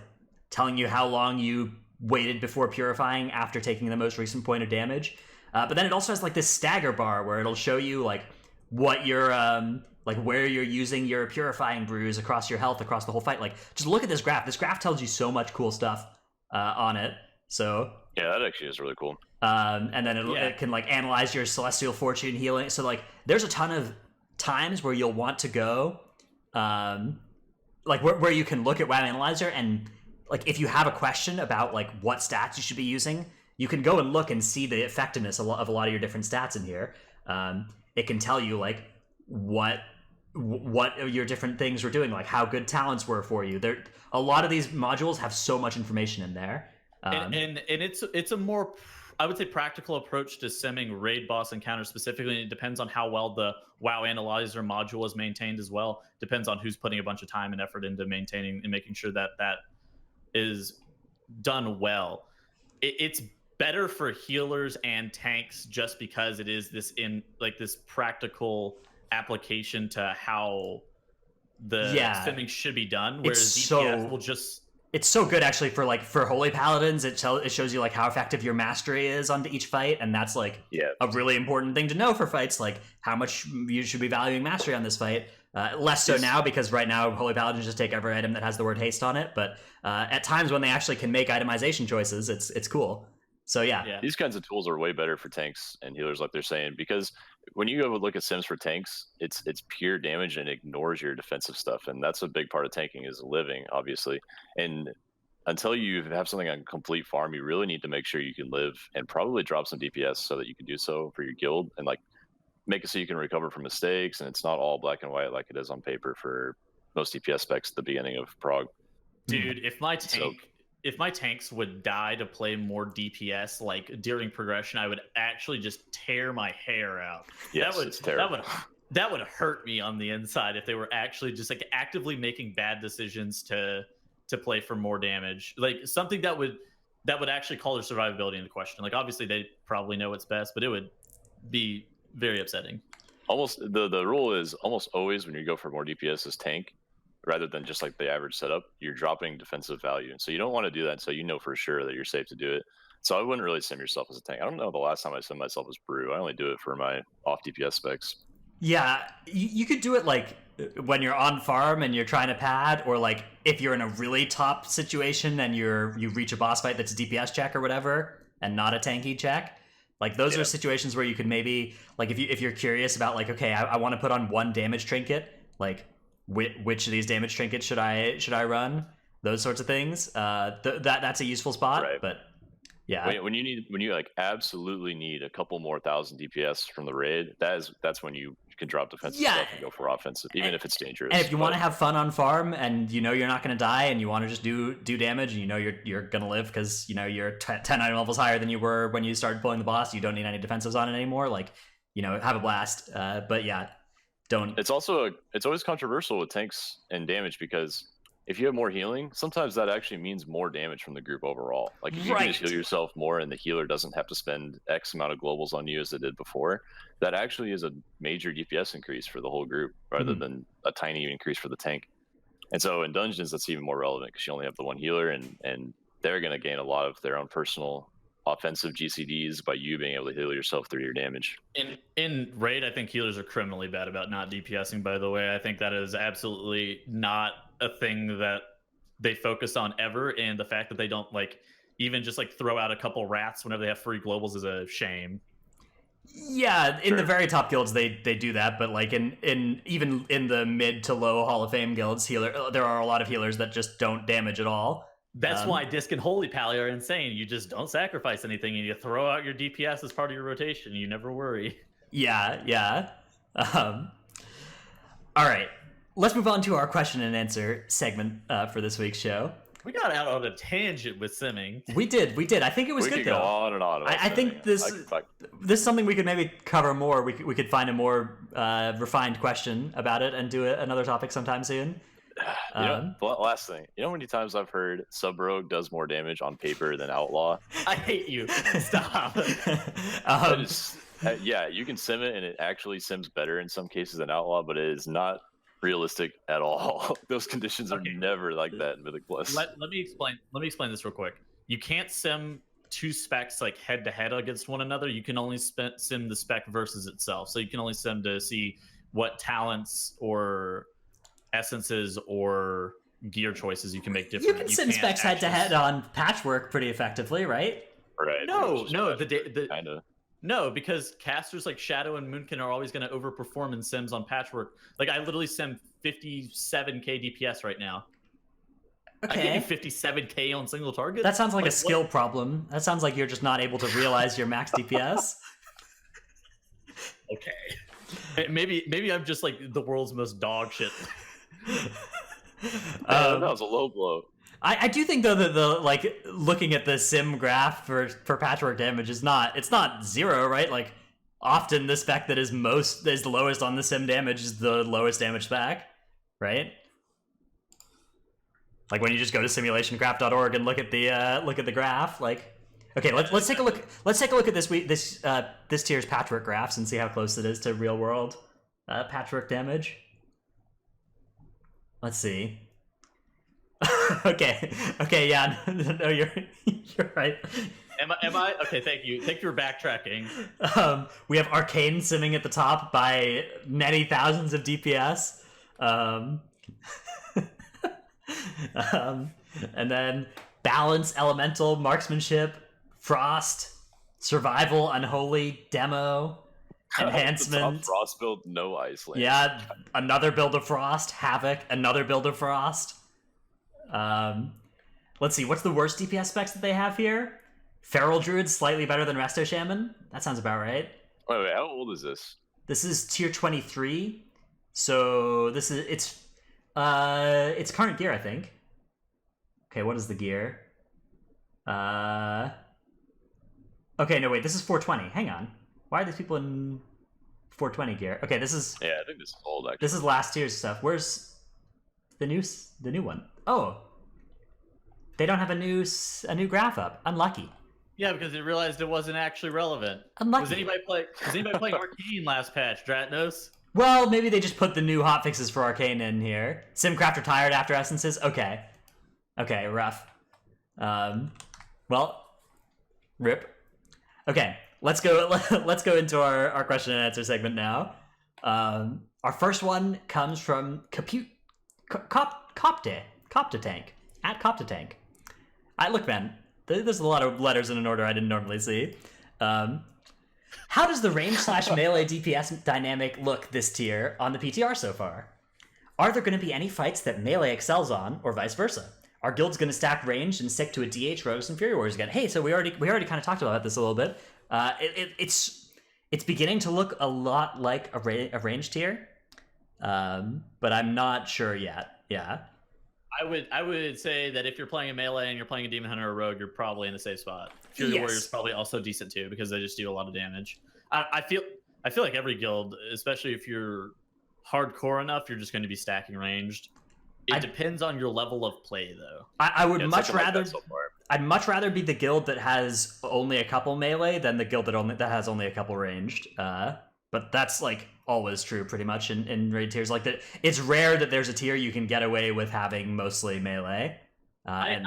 telling you how long you waited before purifying after taking the most recent point of damage. But then it also has like this stagger bar where it'll show you like what your like where you're using your purifying brews across your health across the whole fight. Like, just look at this graph. This graph tells you so much cool stuff on it. So yeah, that actually is really cool. And then it can like analyze your celestial fortune healing. So like, there's a ton of times where you'll want to go, like where you can look at WoW Analyzer, and like, if you have a question about like what stats you should be using, you can go and look and see the effectiveness of a lot of your different stats in here. It can tell you like what your different things were doing, like how good talents were for you. There, a lot of these modules have so much information in there, and it's a more, I would say, practical approach to simming raid boss encounters specifically. And it depends on how well the WoW Analyzer module is maintained as well. Depends on who's putting a bunch of time and effort into maintaining and making sure that that is done well. It's better for healers and tanks just because it is this this practical application to how the simming should be done. Whereas DPS will just, it's so good actually for holy paladins. It shows you like how effective your mastery is onto each fight, and that's like a really important thing to know for fights, like how much you should be valuing mastery on this fight. Less so now, because right now holy paladins just take every item that has the word haste on it, but at times when they actually can make itemization choices, it's cool. So yeah, these kinds of tools are way better for tanks and healers, like they're saying, because when you go look at sims for tanks, it's pure damage and ignores your defensive stuff, and that's a big part of tanking, is living, obviously. And until you have something on complete farm, you really need to make sure you can live and probably drop some DPS so that you can do so for your guild, and like make it so you can recover from mistakes, and it's not all black and white like it is on paper for most DPS specs at the beginning of Prog. Dude, if my tanks would die to play more DPS, like during progression, I would actually just tear my hair out. Yes, it's terrible. That would hurt me on the inside if they were actually just like actively making bad decisions to play for more damage. Like something that would actually call their survivability into question. Like obviously they probably know what's best, but it would be very upsetting. Almost the rule is almost always when you go for more DPS as tank, rather than just like the average setup, you're dropping defensive value. And so you don't want to do that until you know for sure that you're safe to do it. So I wouldn't really sim yourself as a tank. I don't know the last time I sim myself as Brew. I only do it for my off DPS specs. Yeah, you could do it like when you're on farm and you're trying to pad, or like if you're in a really top situation and you reach a boss fight that's a DPS check or whatever and not a tanky check. Like those are situations where you could maybe, like if you're curious about like, okay, I want to put on one damage trinket, like which of these damage trinkets should I run? Those sorts of things. That's a useful spot. Right. But yeah, when you like absolutely need a couple more 1,000 DPS from the raid, that's when you can drop defensive stuff and go for offensive, even if it's dangerous. And if you want to have fun on farm and you know you're not going to die and you want to just do damage and you know you're going to live because you know you're 10 item levels higher than you were when you started pulling the boss, you don't need any defensives on it anymore. Like, you know, have a blast. But yeah, don't. It's always controversial with tanks and damage, because if you have more healing, sometimes that actually means more damage from the group overall. Like if you can just heal yourself more and the healer doesn't have to spend X amount of globals on you as they did before, that actually is a major DPS increase for the whole group rather than a tiny increase for the tank. And so in dungeons, that's even more relevant because you only have the one healer, and they're going to gain a lot of their own personal offensive GCDs by you being able to heal yourself through your damage. In raid, I think healers are criminally bad about not DPSing, by the way. I think that is absolutely not a thing that they focus on ever, and the fact that they don't like even just like throw out a couple rats whenever they have free globals is a shame. Yeah, in the very top guilds they do that, but like in even in the mid to low Hall of Fame guilds, there are a lot of healers that just don't damage at all. That's why Disc and Holy Pally are insane. You just don't sacrifice anything and you throw out your DPS as part of your rotation. You never worry. Yeah. All right. Let's move on to our question and answer segment for this week's show. We got out on a tangent with simming. We did. I think it was good, though. We could go on and on about I think this is something we could maybe cover more. We could find a more refined question about it and do another topic sometime soon. Last thing. You know how many times I've heard Sub-Rogue does more damage on paper than Outlaw? I hate you. Stop. Yeah, you can sim it, and it actually sims better in some cases than Outlaw, but it is not realistic at all. Those conditions are never like that in Mythic Plus. Let me explain this real quick. You can't sim two specs like head to head against one another. You can only sim the spec versus itself. So you can only sim to see what talents or essences or gear choices you can make different. You can sim specs head to head on Patchwork pretty effectively, right? Right. No, kind of. No, because casters like Shadow and Moonkin are always going to overperform in sims on Patchwork. Like I literally sim 57k DPS right now. Okay. I can do 57k on single target. That sounds like a skill problem. That sounds like you're just not able to realize your max DPS. Okay. Maybe I'm just like the world's most dog shit. That was a low blow. I do think though that the like looking at the sim graph for patchwork damage it's not 0, right? Like often the spec that is the lowest on the sim damage is the lowest damage spec, right? Like when you just go to simulationcraft.org and look at the graph, like okay, let's take a look. Let's take a look at this tier's patchwork graphs and see how close it is to real world patchwork damage. Let's see. okay, yeah, no, you're right. Am I okay? Thank you for backtracking. We have Arcane simming at the top by many thousands of DPS. And then Balance, Elemental, Marksmanship, Frost, Survival, Unholy, Demo, Enhancement. Top Frost build, no Iceland. Yeah, another build of Frost, Havoc, another build of Frost. Let's see, what's the worst DPS specs that they have here? Feral Druid, slightly better than Resto Shaman. That sounds about right. Wait, how old is this? This is tier 23. So it's current gear, I think. Okay, what is the gear? Okay, no wait, this is 420. Hang on. Why are these people in 420 gear? Okay, this is Yeah, I think this is old actually. this is last year's stuff. Where's the new one? Oh. They don't have a new graph up. Unlucky. Yeah, because they realized it wasn't actually relevant. Unlucky. Was anybody playing Arcane last patch? Dratnos? Well, maybe they just put the new hotfixes for Arcane in here. Simcraft retired after Essences? Okay. Okay, rough. Well, rip. Okay, let's go into our question and answer segment now. Our first one comes from Copta Tank, at Copta Tank. Look, man, there's a lot of letters in an order I didn't normally see. How does the range/melee DPS dynamic look this tier on the PTR so far? Are there going to be any fights that melee excels on, or vice versa? Are guilds going to stack range and stick to a DH, Rogues, and Fury Warriors again? Hey, so we already kind of talked about this a little bit. It's beginning to look a lot like a range tier, but I'm not sure yet. Yeah. I would say that if you're playing a melee and you're playing a Demon Hunter or Rogue, you're probably in the safe spot. Fury Warriors probably also decent too because they just do a lot of damage. I feel like every guild, especially if you're hardcore enough, you're just going to be stacking ranged. It depends on your level of play, though. I would much rather. I'd much rather be the guild that has only a couple melee than the guild that has only a couple ranged. But that's like always true, pretty much in raid tiers. Like that, it's rare that there's a tier you can get away with having mostly melee. I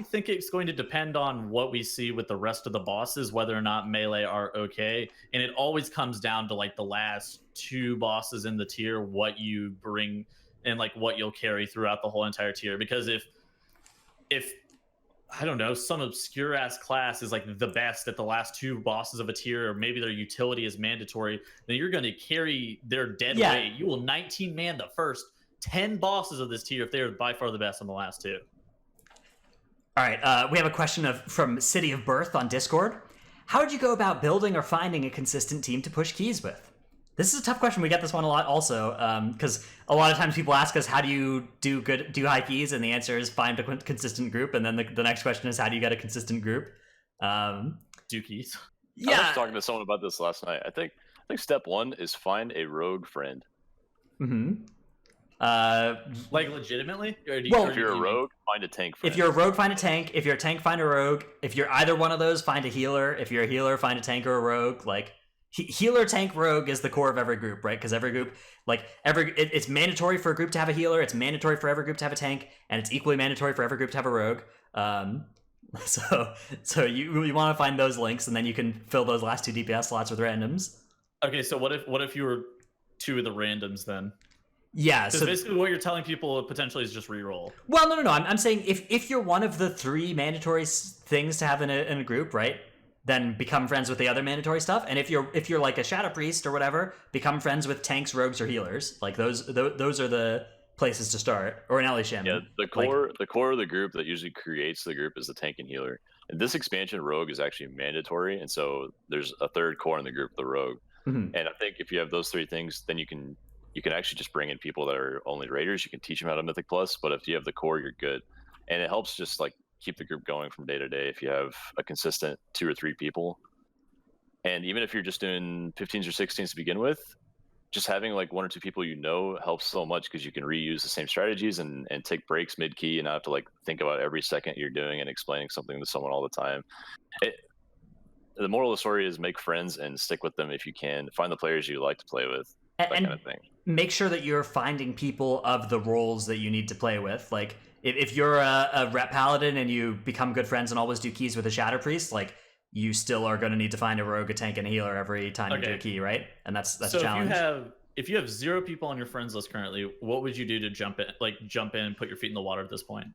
think it's going to depend on what we see with the rest of the bosses, whether or not melee are okay. And it always comes down to like the last two bosses in the tier, what you bring and like what you'll carry throughout the whole entire tier. Because if I don't know, some obscure ass class is like the best at the last two bosses of a tier, or maybe their utility is mandatory, then you're going to carry their dead weight. You will 19 man the first 10 bosses of this tier if they're by far the best on the last two. All right, we have a question from City of Birth on Discord. How did you go about building or finding a consistent team to push keys with? This is a tough question. We get this one a lot also, because a lot of times people ask us, how do you do high keys? And the answer is find a consistent group. And then the next question is, how do you get a consistent group? Do keys. Yeah. I was talking to someone about this last night. I think step one is find a rogue friend. Mm-hmm. Like legitimately? If you're a rogue, find a tank friend. If you're a rogue, find a tank. If you're a tank, find a rogue. If you're either one of those, find a healer. If you're a healer, find a tank or a rogue. Like, healer, tank, rogue is the core of every group, right? Because every group, it's mandatory for a group to have a healer, it's mandatory for every group to have a tank, and it's equally mandatory for every group to have a rogue. So you want to find those links, and then you can fill those last two DPS slots with randoms. Okay, so what if you were two of the randoms then? Yeah, so basically what you're telling people potentially is just reroll. Well, no. I'm saying if you're one of the three mandatory things to have in a group, right? Then become friends with the other mandatory stuff. And if you're like a Shadow Priest or whatever, become friends with tanks, rogues, or healers. Like those are the places to start. Or an Ellie Shaman. Yeah, the core of the group that usually creates the group is the tank and healer. And this expansion, rogue is actually mandatory, and so there's a third core in the group, the rogue. Mhm. And I think if you have those three things, then you can actually just bring in people that are only raiders. You can teach them how to Mythic Plus, but if you have the core, you're good. And it helps just like keep the group going from day to day if you have a consistent 2 or 3 people. And even if you're just doing 15s or 16s to begin with, just having like 1 or 2 people helps so much because you can reuse the same strategies and take breaks mid key and not have to like think about every second you're doing and explaining something to someone all the time. The moral of the story is make friends and stick with them if you can. Find the players you like to play with, that And kind of thing. make sure that you're finding people of the roles that you need to play with. Like, if you're a rep paladin and you become good friends and always do keys with a shatter priest, like, you still are going to need to find a rogue, a tank, and a healer every time you do a key, right? And that's so a challenge. If you have 0 people on your friends list currently, what would you do to jump in and put your feet in the water at this point?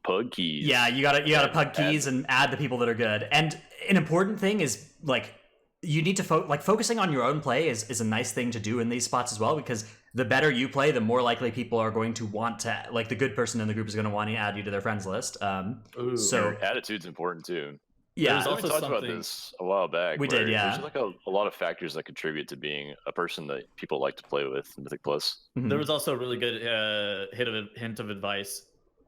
Pug keys. Yeah, you gotta pug keys and add the people that are good. And an important thing is like you need to focusing on your own play is a nice thing to do in these spots as well, because the better you play, the more likely people are going to want to, like, the good person in the group is going to want to add you to their friends list. So your attitude's important too. Yeah, There's also we talked about this a while back. We did, yeah. There's like a lot of factors that contribute to being a person that people like to play with in Mythic Plus. Mhm. There was also a really good hint of advice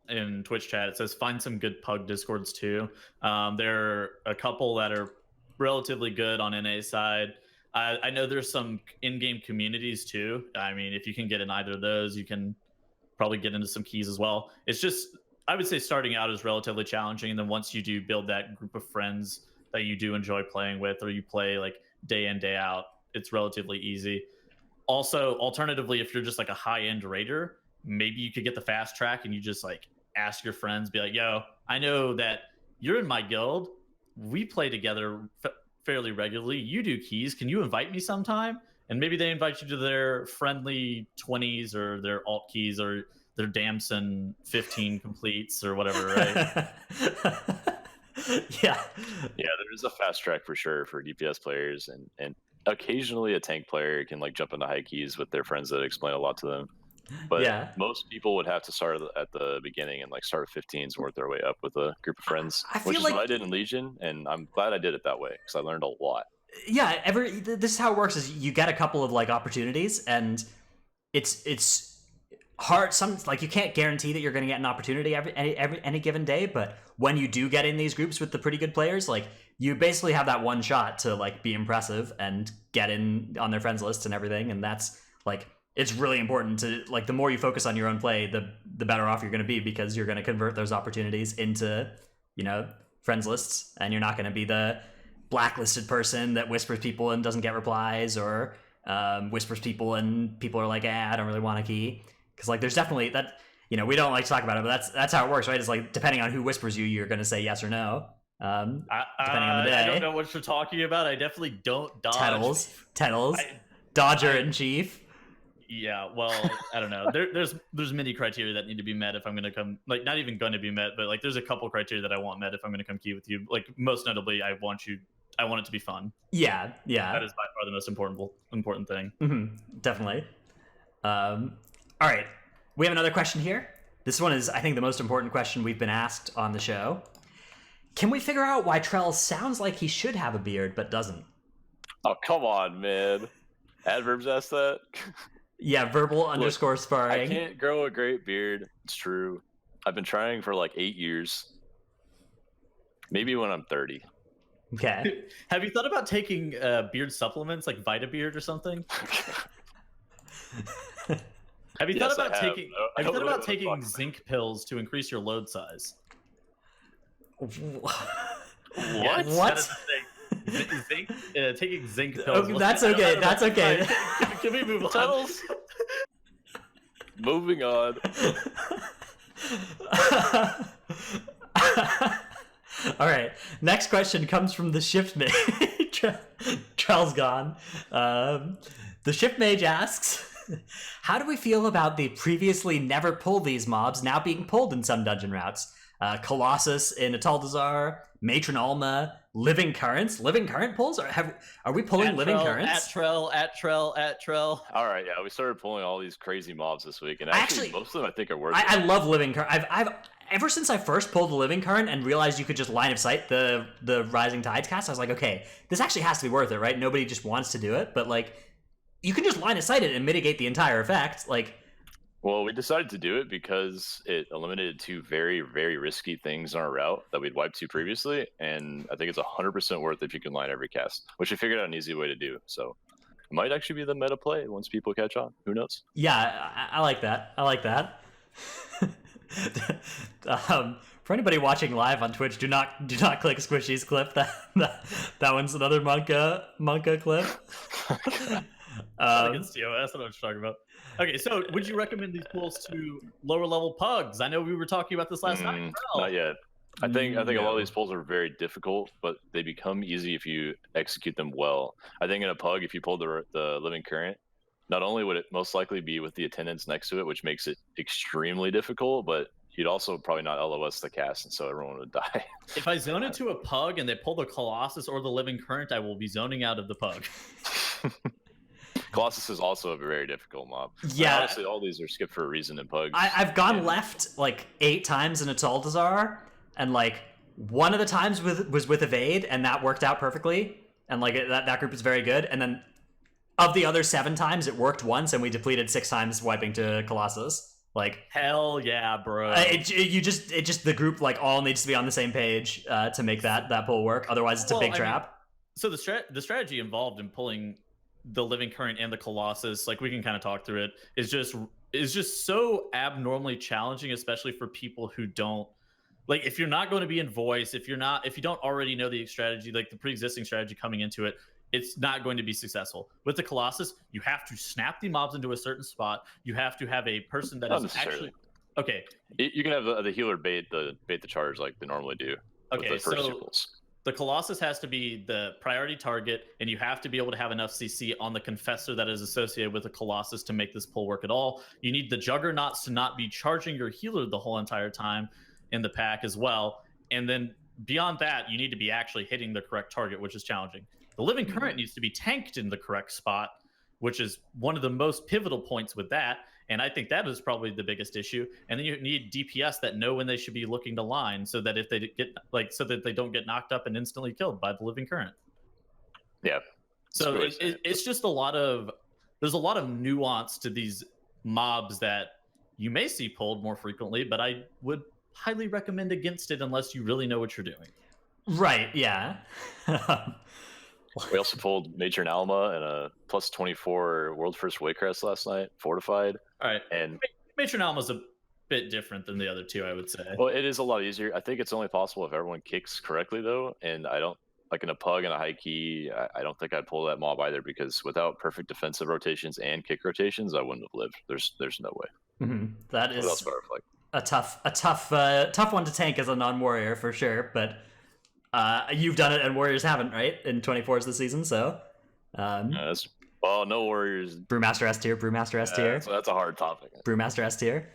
in Twitch chat. It says find some good pug discords too. There are a couple that are relatively good on NA side. I know there's some in-game communities too. I mean, if you can get in either of those, you can probably get into some keys as well. It's just, I would say starting out is relatively challenging, and then once you do build that group of friends that you do enjoy playing with, or you play like day in, day out, it's relatively easy. Also, alternatively, if you're just like a high-end raider, maybe you could get the fast track and you just like ask your friends, be like, yo, I know that you're in my guild. We play together fairly regularly. You do keys. Can you invite me sometime? And maybe they invite you to their friendly 20s or their alt keys or their Damson 15 completes or whatever, right? Yeah, there's a fast track for sure for DPS players, and occasionally a tank player can like jump into high keys with their friends that explain a lot to them. But yeah. most people would have to start at the beginning and like start with 15s and work their way up with a group of friends, I feel which is like- what I did in Legion, and I'm glad I did it that way because I learned a lot. Yeah, this is how it works: is you get a couple of like opportunities, and it's hard. Like, you can't guarantee that you're going to get an opportunity any given day, but when you do get in these groups with the pretty good players, like, you basically have that one shot to like be impressive and get in on their friends list and everything, and that's like, it's really important to, like, the more you focus on your own play, the better off you're going to be, because you're going to convert those opportunities into, friends lists, and you're not going to be the blacklisted person that whispers people and doesn't get replies, or whispers people and people are like, I don't really want a key. Because like, there's definitely that, we don't like to talk about it, but that's how it works, right? It's like, depending on who whispers you're going to say yes or no. Depending on the day. I don't know what you're talking about. I definitely don't dodge. Tettles, Dodger in chief. Yeah, well, I don't know. There's many criteria that need to be met if I'm going to come, like, not even going to be met, but like, there's a couple criteria that I want met if I'm going to come key with you. Like, most notably, I want it to be fun. Yeah. That is by far the most important thing. Mm-hmm, definitely. All right, we have another question here. This one is, I think, the most important question we've been asked on the show. Can we figure out why Trell sounds like he should have a beard but doesn't? Oh, come on, man. Adverbs asked that. Yeah, verbal _ sparring. I can't grow a great beard. It's true. I've been trying for like 8 years. Maybe when I'm 30. Okay. Have you thought about taking beard supplements like VitaBeard or something? Have you thought about taking zinc pills to increase your load size? What? That is the thing. Zinc, taking zinc pills. Okay, that's okay. That's okay. Can we move on? Tunnels. Moving on. All right. Next question comes from the shift mage. Trell's gone. The shift mage asks, how do we feel about the previously never pull these mobs now being pulled in some dungeon routes? Colossus in Ataldazar, Matron Alma, Living Currents. Living Current pulls? Are we pulling Living Currents? At Trell. All right, yeah, we started pulling all these crazy mobs this week, and Actually, most of them I think are worth I it. love Living Current. I've ever since I first pulled the Living Current and realized you could just line of sight the Rising Tides cast, I was like, okay, this actually has to be worth it, right? Nobody just wants to do it, but like, you can just line of sight it and mitigate the entire effect. Like, Well, we decided to do it because it eliminated two very, very risky things on our route that we'd wiped to previously, and I think it's 100% worth it if you can line every cast, which we figured out an easy way to do. So it might actually be the meta play once people catch on. Who knows? yeah, I like that. I like that. For anybody watching live on Twitch, do not click Squishy's clip. That one's another Monka clip. Against TOS, I know what you're talking about. Okay, so would you recommend these pulls to lower level pugs? I know we were talking about this last night. Not yet. I think a lot of these pulls are very difficult, but they become easy if you execute them well. I think in a pug, if you pull the Living Current, not only would it most likely be with the attendants next to it, which makes it extremely difficult, but you'd also probably not LOS the cast, and so everyone would die. If I zone it to a pug and they pull the Colossus or the Living Current, I will be zoning out of the pug. Colossus is also a very difficult mob. Yeah. Honestly, all these are skipped for a reason in pugs. I've gone left like 8 times in Ataldazar, and like one of the times was with evade, and that worked out perfectly, and like that group is very good. And then of the other 7 times, it worked once, and we depleted 6 times wiping to Colossus. Like, hell yeah, bro! The group like all needs to be on the same page to make that pull work. Otherwise, it's a big trap. So the strategy involved in pulling the Living Current and the Colossus, like we can kind of talk through it, is just so abnormally challenging, especially for people who don't like. If you're not going to be in voice, if you don't already know the strategy, like the pre-existing strategy coming into it, it's not going to be successful. With the Colossus, you have to snap the mobs into a certain spot. You have to have a person that is actually okay. You can have the healer bait the charge like they normally do. Okay, with the first two pulls. The Colossus has to be the priority target, and you have to be able to have enough CC on the Confessor that is associated with the Colossus to make this pull work at all. You need the Juggernauts to not be charging your healer the whole entire time in the pack as well. And then beyond that, you need to be actually hitting the correct target, which is challenging. The Living Current needs to be tanked in the correct spot, which is one of the most pivotal points with that. And I think that is probably the biggest issue. And then you need DPS that know when they should be looking to line, so that if they so that they don't get knocked up and instantly killed by the Living Current. Yeah. So it's just there's a lot of nuance to these mobs that you may see pulled more frequently, but I would highly recommend against it unless you really know what you're doing. Right. Yeah. We also pulled Matron Alma and a plus 24 World First Waycrest last night, fortified. All right. And Matron Alma's a bit different than the other two, I would say. Well, it is a lot easier. I think it's only possible if everyone kicks correctly, though. And I don't, like in a pug and a high key, I don't think I'd pull that mob either, because without perfect defensive rotations and kick rotations, I wouldn't have lived. There's no way. Mm-hmm. That is a tough one to tank as a non-warrior for sure, but you've done it and warriors haven't, right? In 24s this season, so no warriors. Brewmaster S tier. So that's a hard topic. Brewmaster S tier.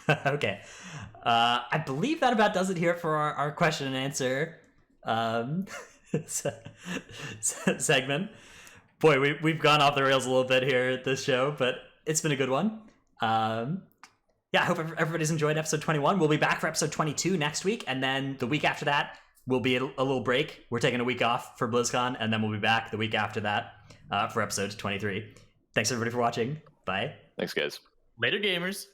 Okay. I believe that about does it here for our question and answer segment. Boy, we've gone off the rails a little bit here at this show, but it's been a good one. Yeah, I hope everybody's enjoyed episode 21. We'll be back for episode 22 next week, and then the week after that will be a little break. We're taking a week off for BlizzCon, and then we'll be back the week after that for episode 23. Thanks everybody for watching. Bye. Thanks, guys. Later, gamers.